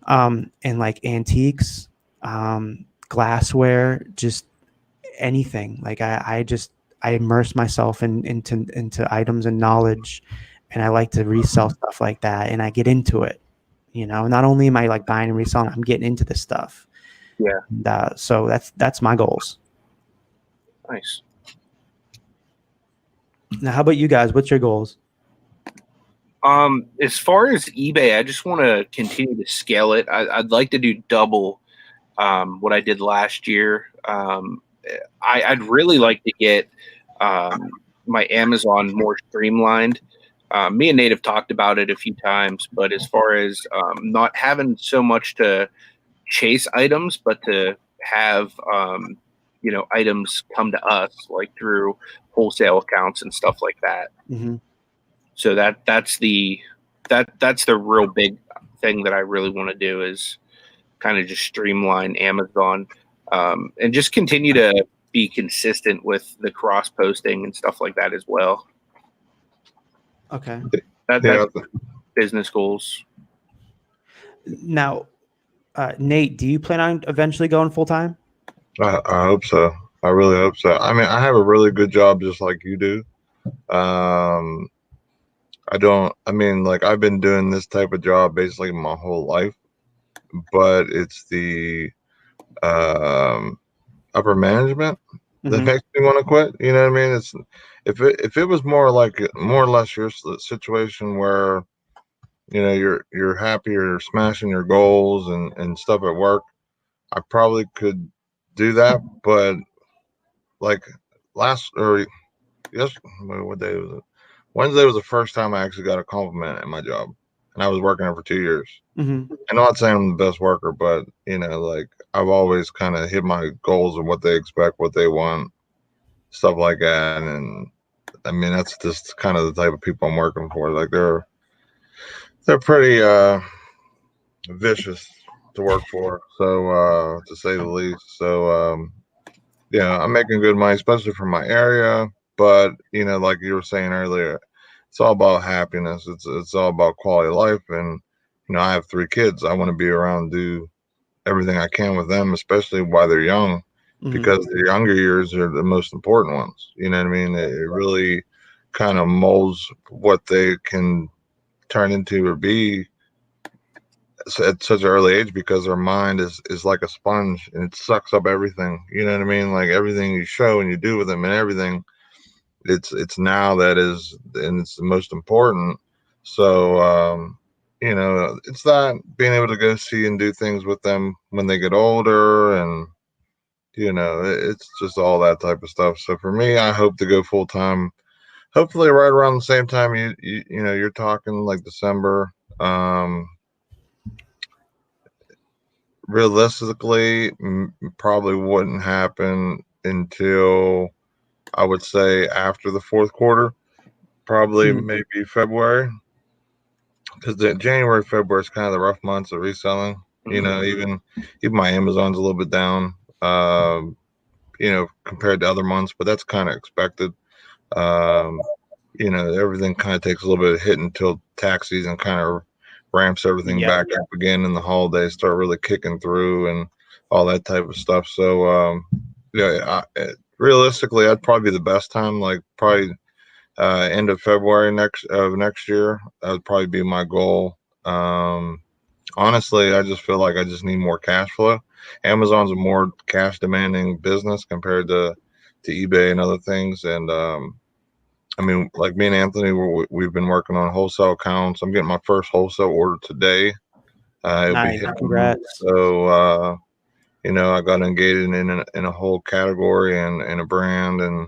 Speaker 3: And like antiques, glassware, just anything. Like I immerse myself into items and knowledge, and I like to resell stuff like that, and I get into it. You know, not only am I like buying and reselling, I'm getting into this stuff.
Speaker 2: Yeah.
Speaker 3: And, so that's my goals.
Speaker 2: Nice.
Speaker 3: Now, how about you guys? What's your goals?
Speaker 2: As far as eBay, I just want to continue to scale it. I'd like to do double what I did last year. I'd really like to get my Amazon more streamlined. Me and Nate have talked about it a few times, but as far as not having so much to chase items, but to have items come to us like through wholesale accounts and stuff like that.
Speaker 3: Mm-hmm.
Speaker 2: So that's the real big thing that I really want to do, is kind of just streamline Amazon, and just continue to be consistent with the cross posting and stuff like that as well.
Speaker 3: Okay.
Speaker 2: That's business goals.
Speaker 3: Now, Nate, do you plan on eventually going full time?
Speaker 1: I hope so. I really hope so. I mean, I have a really good job just like you do. I've been doing this type of job basically my whole life, but it's the upper management that makes me want to quit. You know what I mean? It's if it was more or less your situation where you're happy, you're smashing your goals and stuff at work, I probably could do that. But like last or yes, what day was it? Wednesday was the first time I actually got a compliment at my job, and I was working there for 2 years.
Speaker 3: Mm-hmm.
Speaker 1: I'm not saying I'm the best worker, but like I've always kind of hit my goals of what they expect, what they want, stuff like that. And I mean, that's just kind of the type of people I'm working for. Like they're pretty vicious to work for, so to say the least. So I'm making good money, especially for my area. But like you were saying earlier, it's all about happiness. It's all about quality of life. And I have 3 kids. I want to be around, do everything I can with them, especially while they're young, because the younger years are the most important ones. You know what I mean? It really kind of molds what they can turn into or be at such an early age, because their mind is like a sponge and it sucks up everything. You know what I mean? Like everything you show and you do with them and everything, it's now that is, and it's the most important. So it's that being able to go see and do things with them when they get older, and it's just all that type of stuff. So for me, I hope to go full time, hopefully right around the same time you're talking, like December. Realistically, probably wouldn't happen until, I would say, after the fourth quarter, probably maybe February, because January, February is kind of the rough months of reselling. Even my Amazon's a little bit down, compared to other months, but that's kind of expected. Um, everything kind of takes a little bit of hit until tax season kind of ramps everything back up again, and the holidays start really kicking through and all that type of stuff. So, realistically, that'd probably be the best time, like probably end of February next year. That would probably be my goal. Honestly, I just feel like I just need more cash flow. Amazon's a more cash demanding business compared to eBay and other things. And I mean, like me and Anthony, we've been working on wholesale accounts. I'm getting my first wholesale order today. It'll be hitting.
Speaker 3: Congrats.
Speaker 1: So I got engaged in a whole category and a brand, and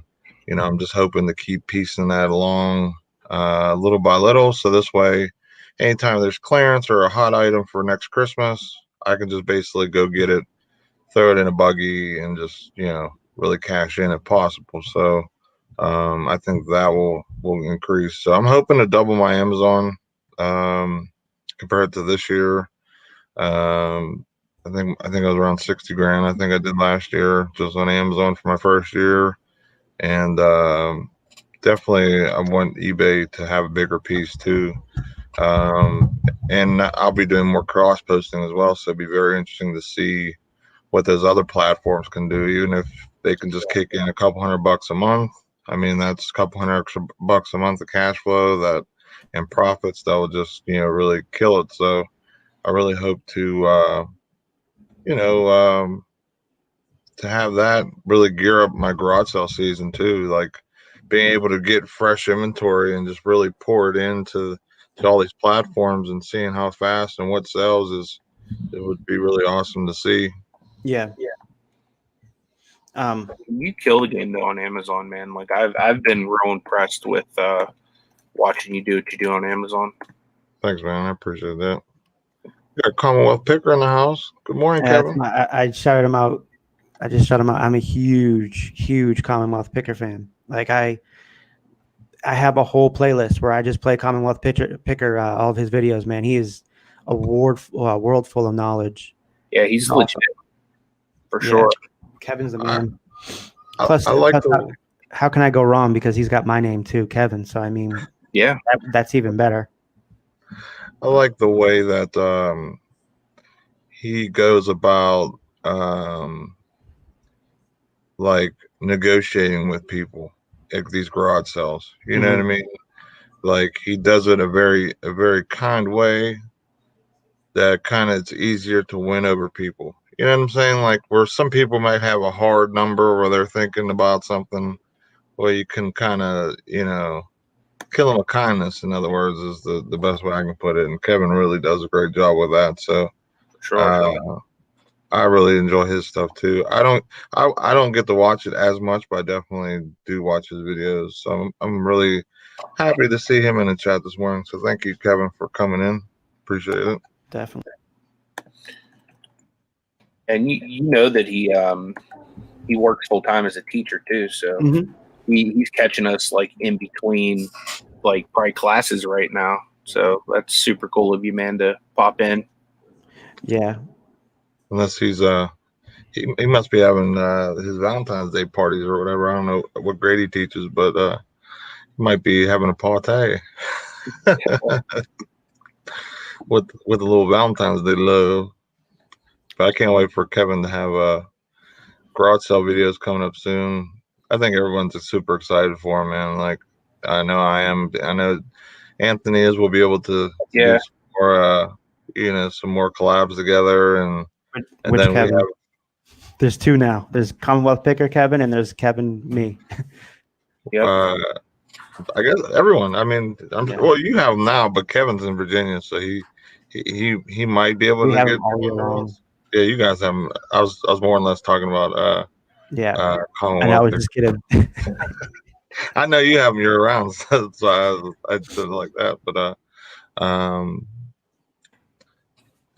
Speaker 1: I'm just hoping to keep piecing that along little by little. So this way, anytime there's clearance or a hot item for next Christmas, I can just basically go get it, throw it in a buggy, and just really cash in if possible. So I think that will increase. So I'm hoping to double my Amazon compared to this year. I think I was around 60 grand. I think I did last year just on Amazon for my first year, and definitely I want eBay to have a bigger piece too. And I'll be doing more cross posting as well. So it'd be very interesting to see what those other platforms can do, even if they can just kick in a couple $100 a month. I mean, that's a couple hundred extra bucks a month of cash flow that and profits that will just really kill it. So I really hope to to have that really gear up my garage sale season too, like being able to get fresh inventory and just really pour it into all these platforms and seeing how fast and what sells it would be really awesome to see.
Speaker 3: Yeah.
Speaker 2: You kill the game though on Amazon, man. Like I've been real impressed with watching you do what you do on Amazon.
Speaker 1: Thanks, man. I appreciate that. We got Commonwealth Picker in the house. Good morning, Kevin.
Speaker 3: I shouted him out. I just shut him out. I'm a huge Commonwealth Picker fan. Like I have a whole playlist where I just play Commonwealth Picker all of his videos. Man, he is a world full of knowledge.
Speaker 2: Yeah, he's legit for sure.
Speaker 3: Kevin's the man.
Speaker 1: Plus,
Speaker 3: how can I go wrong? Because he's got my name too, Kevin. So I mean, that's even better.
Speaker 1: I like the way that he goes about like negotiating with people at these garage sales. You know what I mean? Like he does it a very kind way that kind of it's easier to win over people. You know what I'm saying? Like where some people might have a hard number where they're thinking about something, well, you can kind of, kill him with kindness. In other words, is the best way I can put it. And Kevin really does a great job with that. So
Speaker 2: Sure.
Speaker 1: I really enjoy his stuff too. I don't get to watch it as much, but I definitely do watch his videos. So I'm really happy to see him in the chat this morning. So thank you, Kevin, for coming in. Appreciate it.
Speaker 3: Definitely.
Speaker 2: And you know that he works full time as a teacher too, so he's catching us like in between like probably classes right now. So that's super cool of you, man, to pop in.
Speaker 3: Yeah.
Speaker 1: Unless he's he must be having his Valentine's Day parties or whatever. I don't know what grade he teaches, but he might be having a party with a little Valentine's Day love. But I can't wait for Kevin to have garage sale videos coming up soon. I think everyone's just super excited for him, man. Like I know I am. I know Anthony is. We'll be able to do some more, some more collabs together, and
Speaker 3: Which
Speaker 1: then
Speaker 3: Kevin?
Speaker 1: we have.
Speaker 3: There's two now. There's Commonwealth Picker Kevin, and there's Kevin me.
Speaker 1: I guess everyone. I mean, well, you have him now, but Kevin's in Virginia, so he might be able to get. Yeah, you guys have him. I was more or less talking about
Speaker 3: and I was just kidding.
Speaker 1: I know you have them year round, so I said it like that. But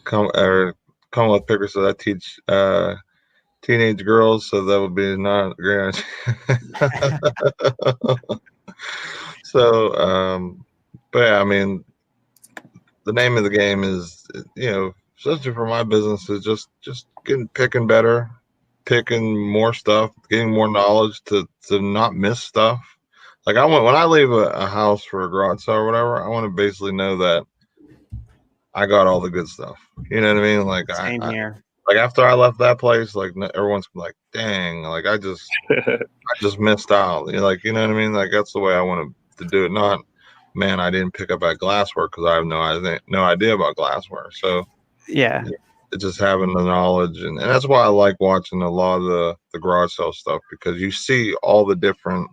Speaker 1: Commonwealth Picker, so I teach teenage girls, so that would be not great. So, but yeah, I mean, the name of the game is, especially for my business, is just picking better, picking more stuff, getting more knowledge to not miss stuff. Like when I leave a house for a garage sale or whatever, I want to basically know that I got all the good stuff. You know what I mean? Like
Speaker 3: Same here.
Speaker 1: Like after I left that place, like everyone's like, "Dang!" Like I just missed out. Like you know what I mean? Like that's the way I want to do it. Not, man, I didn't pick up that glassware because I have no idea about glassware. So
Speaker 3: yeah,
Speaker 1: it's just having the knowledge, and that's why I like watching a lot of the garage sale stuff, because you see all the different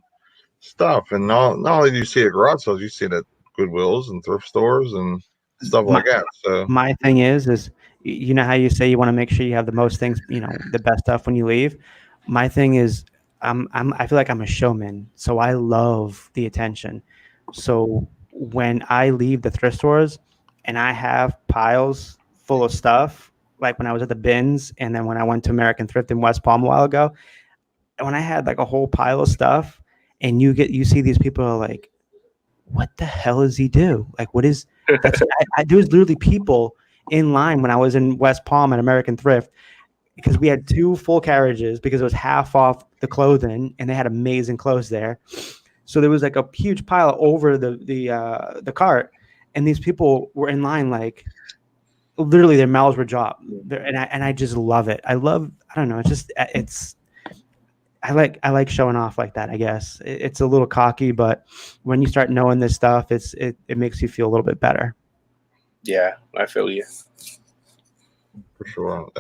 Speaker 1: stuff, and not only do you see it at garage sales, you see it at Goodwills and thrift stores and stuff like that. So
Speaker 3: my thing is you know how you say you want to make sure you have the most things, the best stuff when you leave. My thing is I feel like I'm a showman, so I love the attention. So when I leave the thrift stores and I have piles full of stuff, like when I was at the bins, and then when I went to American Thrift in West Palm a while ago, and when I had like a whole pile of stuff, and you see these people are like, what the hell does he do? Like, what is that's? There was literally people in line when I was in West Palm at American Thrift, because we had 2 full carriages because it was half off the clothing, and they had amazing clothes there. So there was like a huge pile over the cart, and these people were in line like literally their mouths were dropped. And I just love it. I don't know. I like showing off like that, I guess. It's a little cocky, but when you start knowing this stuff, it makes you feel a little bit better.
Speaker 2: Yeah, I feel you.
Speaker 1: For sure.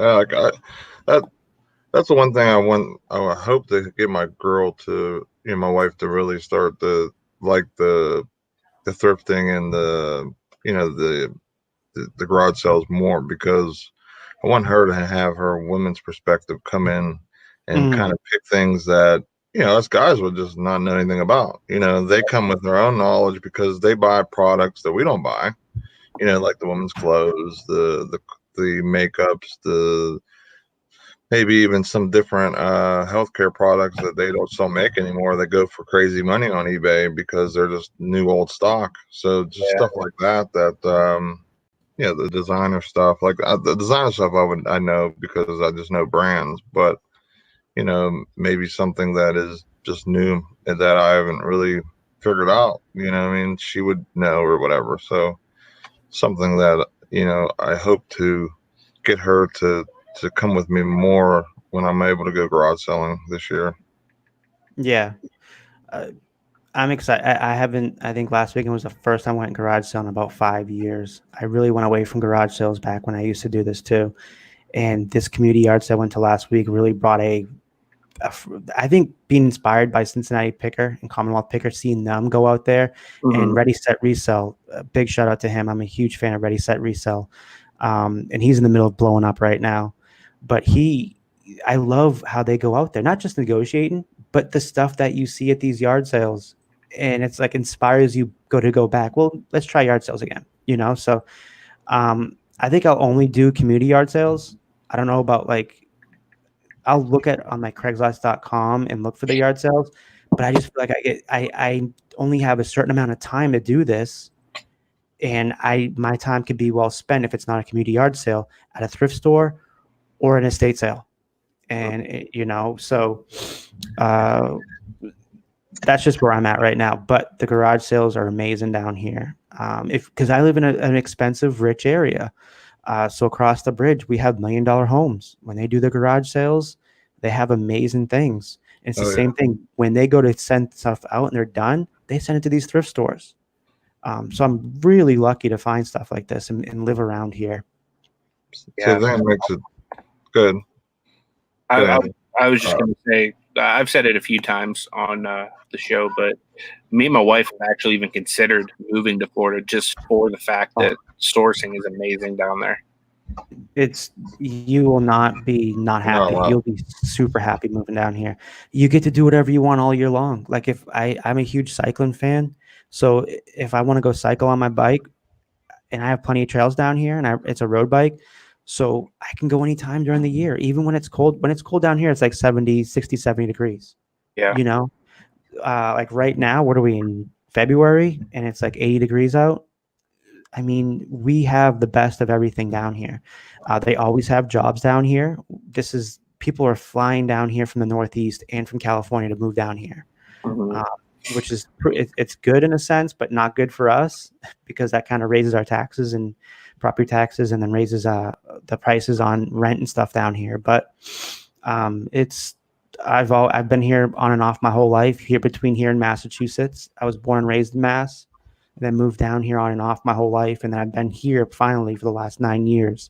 Speaker 1: That's the one thing I hope to get my girl to, my wife to really start the thrifting and the garage sales more, because I want her to have her women's perspective come in and kind of pick things that, us guys would just not know anything about. They come with their own knowledge because they buy products that we don't buy, like the women's clothes, the makeups, maybe even some different healthcare products that they don't make anymore that go for crazy money on eBay because they're just new old stock. So just stuff like that the designer stuff, like the designer stuff I know because I just know brands, but maybe something that is just new and that I haven't really figured out, she would know or whatever. So something that, I hope to get her to come with me more when I'm able to go garage selling this year.
Speaker 3: Yeah. I'm excited. I think last weekend was the first time I went garage sale in about 5 years. I really went away from garage sales back when I used to do this too. And this community yard sale I went to last week really brought a I think being inspired by Cincinnati Picker and Commonwealth Picker, seeing them go out there and Ready Set Resell, big shout out to him. I'm a huge fan of Ready Set Resell, and he's in the middle of blowing up right now. But I love how they go out there, not just negotiating, but the stuff that you see at these yard sales, and it's like inspires you to go back. Well, let's try yard sales again, So I think I'll only do community yard sales. I don't know about I'll look at on my Craigslist.com and look for the yard sales, but I just feel like I only have a certain amount of time to do this, and my time could be well spent if it's not a community yard sale at a thrift store or an estate sale, and so that's just where I'm at right now. But the garage sales are amazing down here, because I live in an expensive, rich area. So across the bridge, we have $1 million homes. When they do the garage sales, they have amazing things. And it's the same thing. When they go to send stuff out and they're done, they send it to these thrift stores. So I'm really lucky to find stuff like this and live around here.
Speaker 1: So that makes it good.
Speaker 2: I was just going to say, I've said it a few times on the show, but me and my wife have actually even considered moving to Florida just for the fact that sourcing is amazing down there.
Speaker 3: You will not be not happy.
Speaker 1: Oh, wow.
Speaker 3: You'll be super happy moving down here. You get to do whatever you want all year long. Like if I'm a huge cycling fan, so if I want to go cycle on my bike, and I have plenty of trails down here, and it's a road bike, so I can go anytime during the year, even when it's cold. When it's cold down here, it's like 70 degrees.
Speaker 2: Yeah.
Speaker 3: Like right now, what are we in February, and it's like 80 degrees out. I mean, we have the best of everything down here. They always have jobs down here. People are flying down here from the Northeast and from California to move down here, which is it's good in a sense, but not good for us because that kind of raises our taxes and property taxes, and then raises the prices on rent and stuff down here. But I've been here on and off my whole life, between here and Massachusetts. I was born and raised in Mass, and then moved down here on and off my whole life, and then I've been here finally for the last 9 years.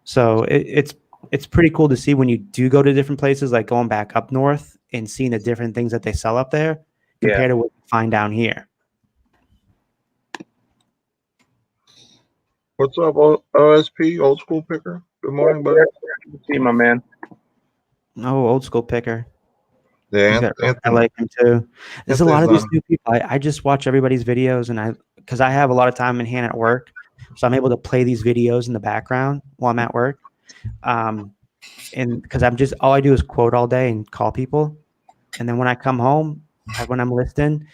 Speaker 3: So it's pretty cool to see when you do go to different places, like going back up north and seeing the different things that they sell up there compared to what you find down here.
Speaker 1: What's up, OSP, Old School Picker? Good morning, buddy.
Speaker 2: Good to see you, my man.
Speaker 3: Oh, Old School Picker.
Speaker 1: Yeah,
Speaker 3: I like him too. There's a lot of these new people. I just watch everybody's videos, and because I have a lot of time in hand at work, so I'm able to play these videos in the background while I'm at work. And because all I do is quote all day and call people, and then when I come home, when I'm listening,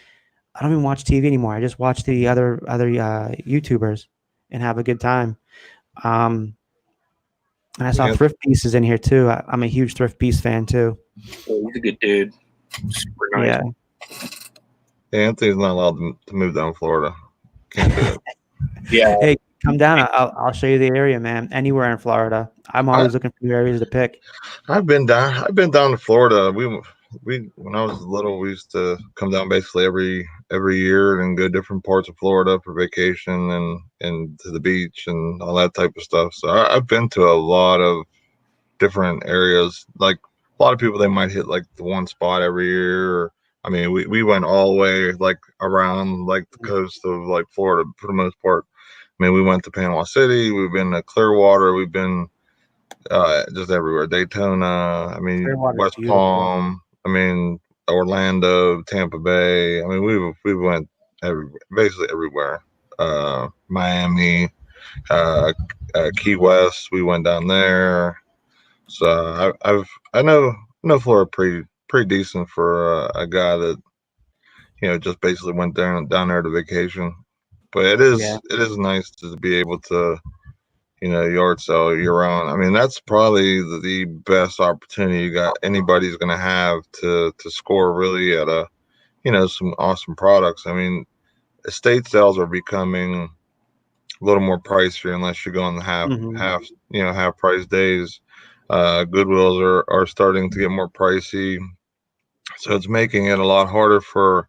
Speaker 3: I don't even watch TV anymore. I just watch the other YouTubers and have a good time. And I saw Thrift Beast is in here too. I'm a huge Thrift Beast fan too.
Speaker 2: Oh, he's a good dude. Super nice.
Speaker 1: Yeah. Anthony's not allowed to move down Florida. Can't do it.
Speaker 2: Yeah.
Speaker 3: Hey, come down. I'll show you the area, man. Anywhere in Florida. I'm always looking for new areas to pick.
Speaker 1: I've been down to Florida. We when I was little, we used to come down basically every year and go different parts of Florida for vacation and to the beach and all that type of stuff. So I've been to a lot of different areas. Like a lot of people, they might hit like the one spot every year. I mean, we went all the way like around like the coast of like Florida for the most part. I mean, we went to Panama City. We've been to Clearwater. We've been just everywhere. Daytona. I mean, West Palm. I mean, Orlando, Tampa Bay. I mean, we went basically everywhere. Miami, Key West. We went down there. So I know Florida pretty decent for a guy that just basically went down there to vacation. But it is nice to be able to yard sell year round. I mean, that's probably the best opportunity anybody's going to have to score really at some awesome products. I mean, estate sales are becoming a little more pricier unless you're going half price days. Goodwills are starting to get more pricey, so it's making it a lot harder for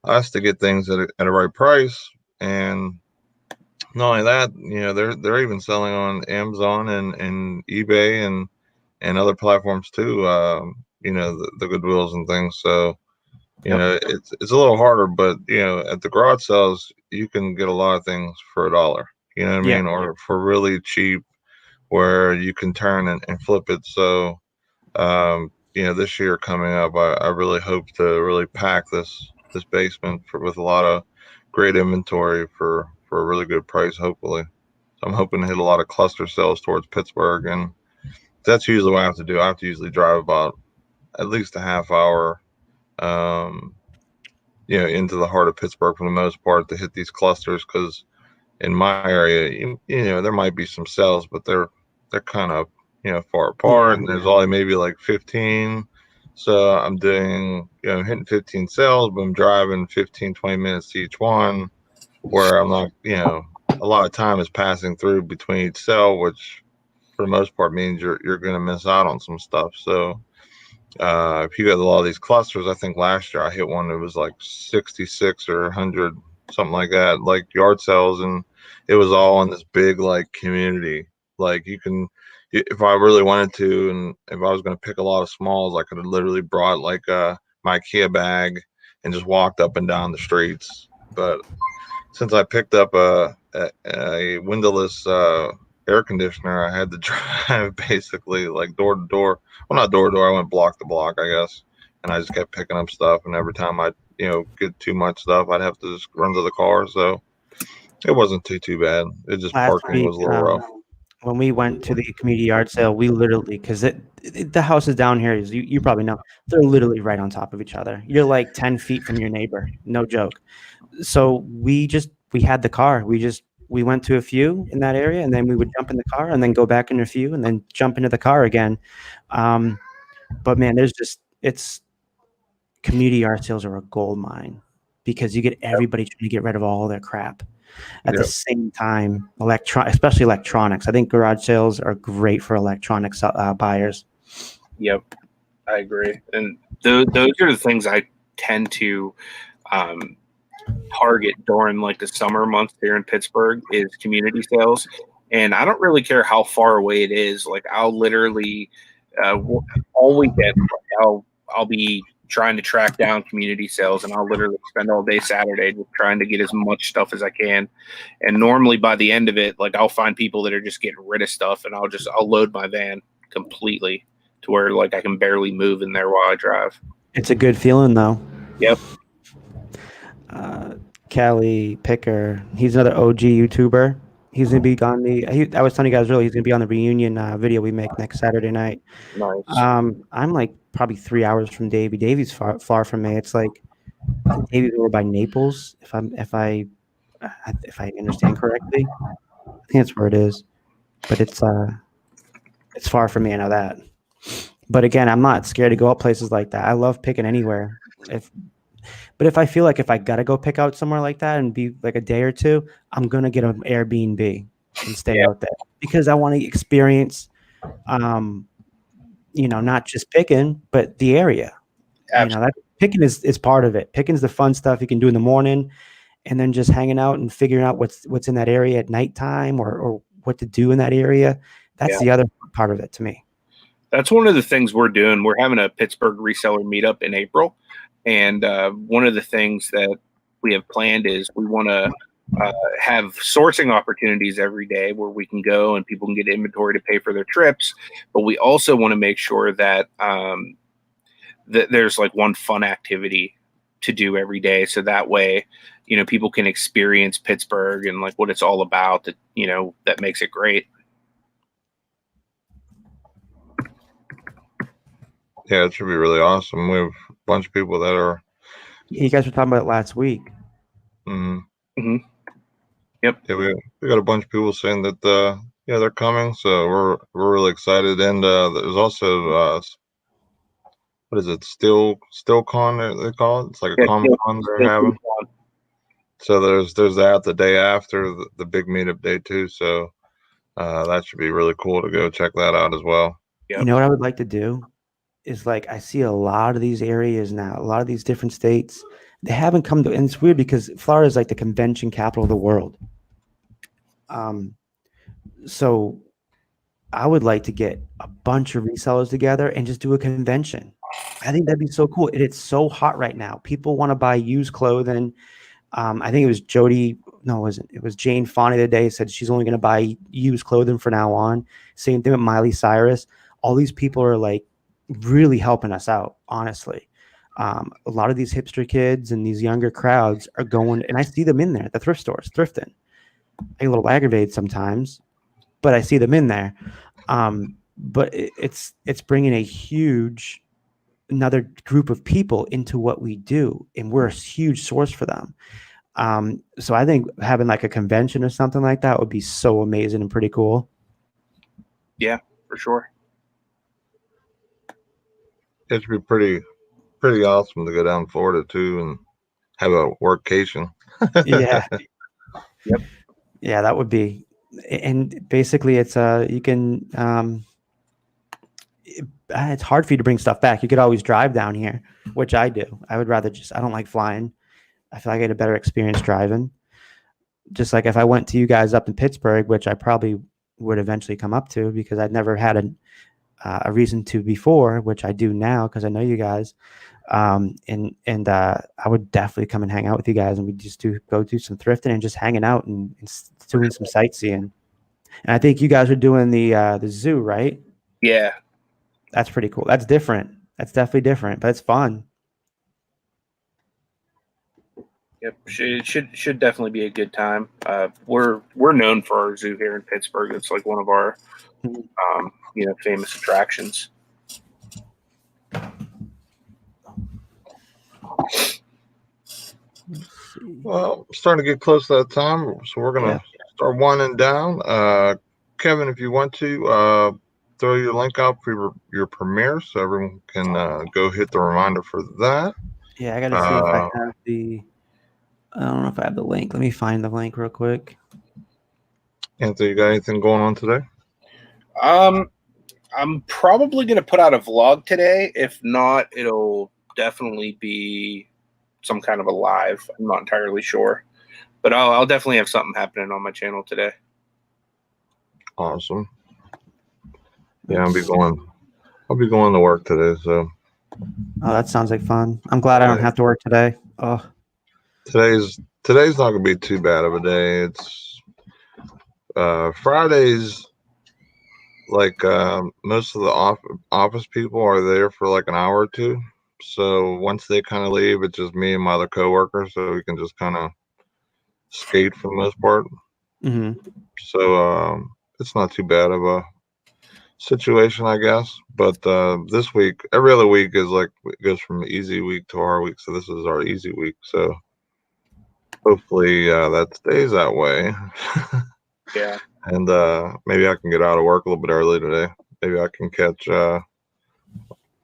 Speaker 1: us to get things at a right price. And not only that, they're even selling on Amazon and eBay and and other platforms too. You know, the Goodwills and things. So you know, it's a little harder, but you know, at the garage sales, you can get a lot of things for $1. You know what I
Speaker 3: Yeah.
Speaker 1: mean, or for really cheap, where you can turn and flip it. So, you know, this year coming up, I really hope to really pack this basement with a lot of great inventory for a really good price, hopefully. So I'm hoping to hit a lot of cluster sales towards Pittsburgh, and that's usually what I have to do. I have to usually drive about at least a half hour, um, you know, into the heart of Pittsburgh for the most part to hit these clusters. Because in my area, you know, there might be some sales, but they're kind of, you know, far apart, and there's only maybe like 15. So I'm doing, you know, hitting 15 sales, but I'm driving 15, 20 minutes to each one, where I'm not, you know, a lot of time is passing through between each sale, which for the most part means you're going to miss out on some stuff. So if you got a lot of these clusters, I think last year I hit one that was like 66 or 100, something like that, like yard sales, and it was all in this big like community. Like you can, if I really wanted to, and if I was going to pick a lot of smalls, I could have literally brought like my Ikea bag and just walked up and down the streets. But since I picked up a windowless air conditioner, I had to drive basically like door to door. Well, not door to door. I went block to block, I guess, and I just kept picking up stuff. And every time I, you know, get too much stuff, I'd have to just run to the car. So it wasn't too bad. It just
Speaker 3: Last
Speaker 1: parking
Speaker 3: week,
Speaker 1: was a little rough.
Speaker 3: when we went to the community yard sale, we literally, because the houses down here, as you probably know, they're literally right on top of each other. You're like 10 feet from your neighbor, no joke. So we had the car. We went to a few in that area, and then we would jump in the car and then go back into a few and then jump into the car again. But man, it's community yard sales are a gold mine because you get everybody trying to get rid of all their crap. At the same time, especially electronics. I think garage sales are great for electronics buyers.
Speaker 2: Yep, I agree. And those are the things I tend to target during like the summer months here in Pittsburgh is community sales. And I don't really care how far away it is. Like I'll literally all weekend I'll be trying to track down community sales, and I'll literally spend all day Saturday just trying to get as much stuff as I can. And normally by the end of it, like I'll find people that are just getting rid of stuff, and I'll load my van completely to where like I can barely move in there while I drive.
Speaker 3: It's a good feeling though.
Speaker 2: Yep.
Speaker 3: Callie Picker, he's another OG YouTuber. He's gonna be on I was telling you guys earlier, he's gonna be on the reunion video we make next Saturday night.
Speaker 2: Nice.
Speaker 3: I'm like probably 3 hours from Davey. Davey's far from me. It's like Davey's over by Naples, if I understand correctly. I think that's where it is. But it's far from me, I know that. But again, I'm not scared to go up places like that. I love picking anywhere. But if I feel like if I gotta go pick out somewhere like that and be like a day or two, I'm gonna get an Airbnb and stay out there because I want to experience, you know, not just picking, but the area.
Speaker 2: Absolutely.
Speaker 3: You know, that picking is part of it. Picking's the fun stuff you can do in the morning, and then just hanging out and figuring out what's in that area at nighttime or what to do in that area. That's the other part of it to me.
Speaker 2: That's one of the things we're doing. We're having a Pittsburgh reseller meetup in April. And one of the things that we have planned is we want to have sourcing opportunities every day where we can go and people can get inventory to pay for their trips. But we also want to make sure that that there's like one fun activity to do every day. So that way, you know, people can experience Pittsburgh and like what it's all about that, you know, that makes it great.
Speaker 1: Yeah, it should be really awesome. We have a bunch of people that are.
Speaker 3: You guys were talking about it last week.
Speaker 2: Mm-hmm. Yep.
Speaker 1: Yeah, we got a bunch of people saying that yeah, they're coming, so we're really excited. And there's also what is it? StillCon they call it. It's like a Comic Con they're having. So there's that the day after the big meetup day too. So that should be really cool to go check that out as well.
Speaker 2: Yep.
Speaker 3: You know what I would like to do is like I see a lot of these areas now, a lot of these different states. They haven't come to, and it's weird because Florida is like the convention capital of the world. So I would like to get a bunch of resellers together and just do a convention. I think that'd be so cool. It's so hot right now. People want to buy used clothing. I think it was Jody. No, it wasn't. It was Jane Fonda the day said she's only going to buy used clothing from now on. Same thing with Miley Cyrus. All these people are like really helping us out, honestly. A lot of these hipster kids and these younger crowds are going, and I see them in there at the thrift stores, thrifting. I get a little aggravated sometimes, but I see them in there. But it's bringing a huge another group of people into what we do, and we're a huge source for them. So I think having like a convention or something like that would be so amazing and pretty cool.
Speaker 2: Yeah, for sure.
Speaker 1: It'd be pretty awesome to go down to Florida too and have a workcation.
Speaker 3: Yeah.
Speaker 2: Yep.
Speaker 3: Yeah, that would be. And basically, it's you can. It's hard for you to bring stuff back. You could always drive down here, which I do. I would rather just. I don't like flying. I feel like I get a better experience driving. Just like if I went to you guys up in Pittsburgh, which I probably would eventually come up to because I'd never had a reason to before, which I do now because I know you guys. And I would definitely come and hang out with you guys, and we just go do some thrifting and just hanging out and doing some sightseeing. And I think you guys are doing the zoo, right?
Speaker 2: Yeah.
Speaker 3: That's pretty cool. That's different. That's definitely different, but it's fun.
Speaker 2: Yep, it should definitely be a good time. We're known for our zoo here in Pittsburgh. It's like one of our famous attractions.
Speaker 1: Well, starting to get close to that time, so we're gonna start winding down. Kevin, if you want to throw your link out for your premiere, so everyone can go hit the reminder for that.
Speaker 3: Yeah, I gotta see if I have the. I don't know if I have the link. Let me find the link real quick.
Speaker 1: Anthony, you got anything going on today?
Speaker 2: I'm probably going to put out a vlog today. If not, it'll definitely be some kind of a live. I'm not entirely sure, but I'll definitely have something happening on my channel today.
Speaker 1: Awesome. Yeah, I'll be going to work today. So.
Speaker 3: Oh, that sounds like fun. I'm glad I don't have to work today. Oh.
Speaker 1: Today's not gonna be too bad of a day. It's Fridays. Like most of the office people are there for like an hour or two. So once they kind of leave, it's just me and my other coworkers, so we can just kind of skate for the most part.
Speaker 3: Mm-hmm.
Speaker 1: So it's not too bad of a situation, I guess. But this week, every other week is like it goes from easy week to hard week. So this is our easy week. So hopefully that stays that way.
Speaker 2: Yeah.
Speaker 1: And maybe I can get out of work a little bit early today. Maybe I can catch. I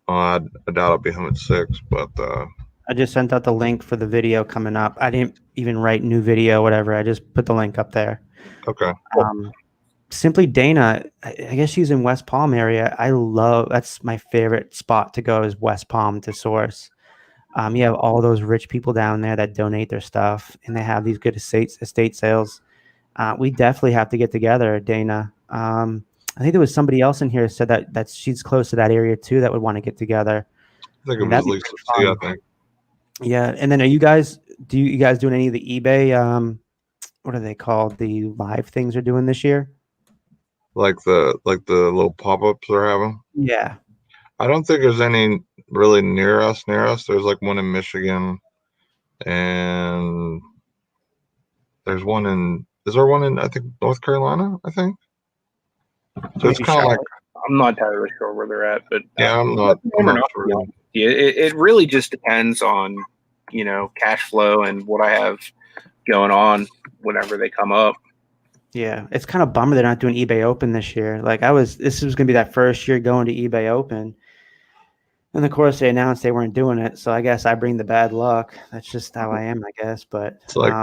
Speaker 1: doubt I'll be home at 6, but
Speaker 3: I just sent out the link for the video coming up. I didn't even write new video, whatever. I just put the link up there.
Speaker 1: Okay.
Speaker 3: Simply Dana, I guess she's in West Palm area. That's my favorite spot to go is West Palm to source. You have all those rich people down there that donate their stuff, and they have these good estate sales. We definitely have to get together, Dana. I think there was somebody else in here who said that she's close to that area too that would want to get together.
Speaker 1: I think it was Lisa C, I think.
Speaker 3: Yeah, and then do you guys doing any of the eBay? What are they called? The live things they're doing this year?
Speaker 1: Like the little pop-ups they're having?
Speaker 3: Yeah.
Speaker 1: I don't think there's any really near us. There's like one in Michigan, and there's one in. Is there one in, I think, North Carolina, I think? So it's kind of like.
Speaker 2: I'm not entirely sure where they're at, but.
Speaker 1: Yeah, I'm not sure.
Speaker 2: Yeah, it really just depends on, cash flow and what I have going on whenever they come up.
Speaker 3: Yeah, it's kind of bummer they're not doing eBay Open this year. Like this was going to be that first year going to eBay Open. And of course they announced they weren't doing it. So I guess I bring the bad luck. That's just how I am, I guess. But
Speaker 1: it's like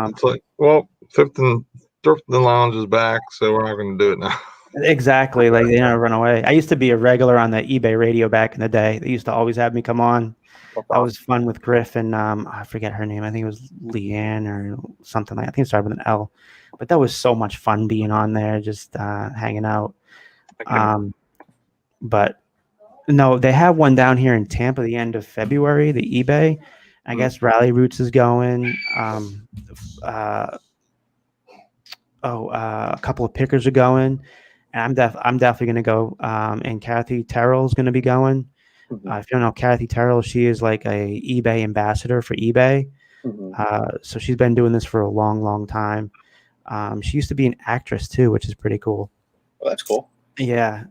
Speaker 1: well, Thrifting Lounge is back, so we're not going to do it now.
Speaker 3: Exactly. Like they don't run away. I used to be a regular on the eBay radio back in the day. They used to always have me come on. That was fun with Griff and I forget her name. I think it was Leanne or something like that. I think it started with an L. But that was so much fun being on there, just hanging out.
Speaker 2: Okay.
Speaker 3: But no, they have one down here in Tampa the end of February, the eBay. I guess Rally Roots is going. A couple of pickers are going. And I'm definitely going to go. And Kathy Terrell's going to be going. If you don't know Kathy Terrell, she is like a eBay ambassador for eBay. So she's been doing this for a long, long time. She used to be an actress too, which is pretty cool.
Speaker 2: Well, that's cool.
Speaker 3: Yeah.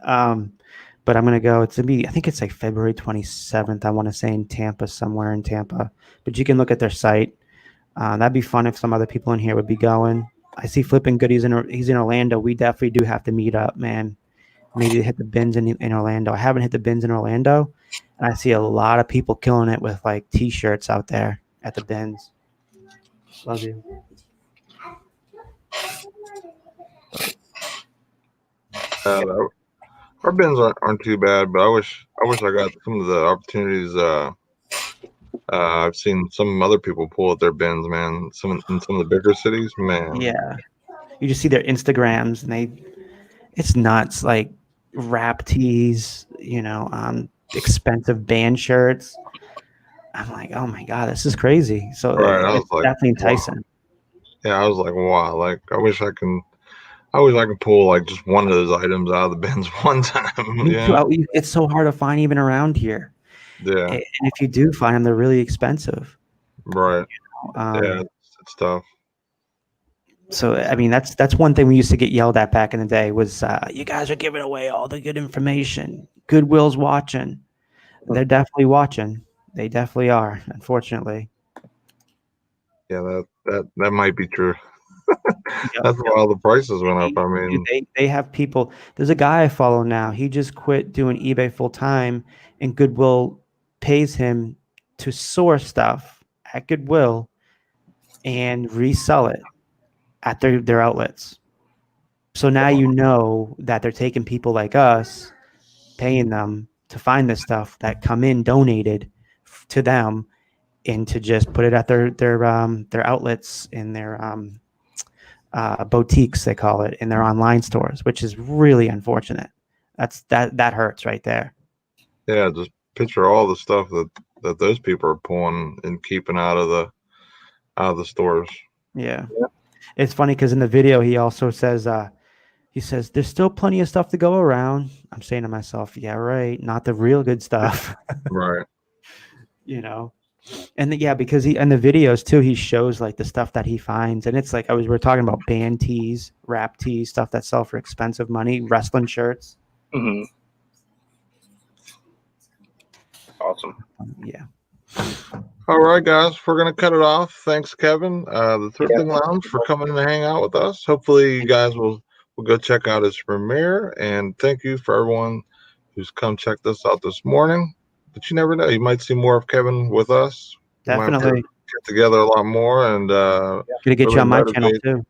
Speaker 3: But I'm going to go. It's going to be, I think it's like February 27th. I want to say in Tampa, somewhere in Tampa. But you can look at their site. That'd be fun if some other people in here would be going. I see Flipping Good. He's in Orlando. We definitely do have to meet up, man. Maybe hit the bins in Orlando. I haven't hit the bins in Orlando. And I see a lot of people killing it with like T-shirts out there at the bins. Love you.
Speaker 1: Our bins aren't too bad, but I wish I got some of the opportunities. I've seen some other people pull at their bins, man. In some of the bigger cities, man.
Speaker 3: Yeah, you just see their Instagrams, and it's nuts. Like rap tees, expensive band shirts. I'm like, oh my god, this is crazy. So
Speaker 1: Right,
Speaker 3: it's definitely enticing.
Speaker 1: Wow. Yeah, I was like, wow. Like, I wish I can pull like just one of those items out of the bins one time.
Speaker 3: Me too. It's so hard to find even around here.
Speaker 1: Yeah.
Speaker 3: And if you do find them, they're really expensive.
Speaker 1: Right. Yeah, it's tough.
Speaker 3: So I mean, that's one thing we used to get yelled at back in the day was you guys are giving away all the good information. Goodwill's watching. They're definitely watching. They definitely are, unfortunately.
Speaker 1: Yeah, that might be true. That's why all the prices went up. I mean,
Speaker 3: they have people. There's a guy I follow now. He just quit doing eBay full time, and Goodwill pays him to source stuff at Goodwill and resell it at their outlets. So now you know that they're taking people like us, paying them to find this stuff that come in donated to them, and to just put it at their outlets in their boutiques, they call it, in their online stores, which is really unfortunate. That hurts right there.
Speaker 1: Yeah, just picture all the stuff that those people are pulling and keeping out of the stores.
Speaker 3: Yeah. It's funny because in the video he also says there's still plenty of stuff to go around. I'm saying to myself, yeah, right, not the real good stuff.
Speaker 1: Right.
Speaker 3: And because in the videos too, he shows like the stuff that he finds, and it's like we're talking about band tees, rap tees, stuff that sell for expensive money, wrestling shirts.
Speaker 2: Awesome.
Speaker 3: Yeah.
Speaker 1: All right, guys, we're gonna cut it off. Thanks, Kevin, the Thrifting Lounge, for coming to hang out with us. Hopefully, you guys will go check out his premiere, and thank you for everyone who's come check this out this morning. But you never know; you might see more of Kevin with us.
Speaker 3: Definitely
Speaker 1: get together a lot more, and
Speaker 3: gonna get really you on my channel too.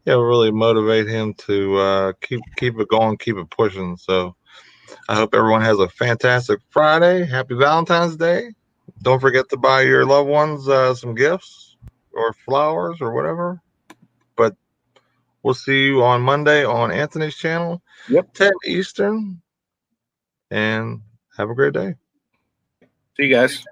Speaker 1: Yeah, really motivate him to keep it going, keep it pushing. So I hope everyone has a fantastic Friday. Happy Valentine's Day. Don't forget to buy your loved ones some gifts or flowers or whatever. But we'll see you on Monday on Anthony's channel, 10 Eastern. And have a great day.
Speaker 2: See you guys.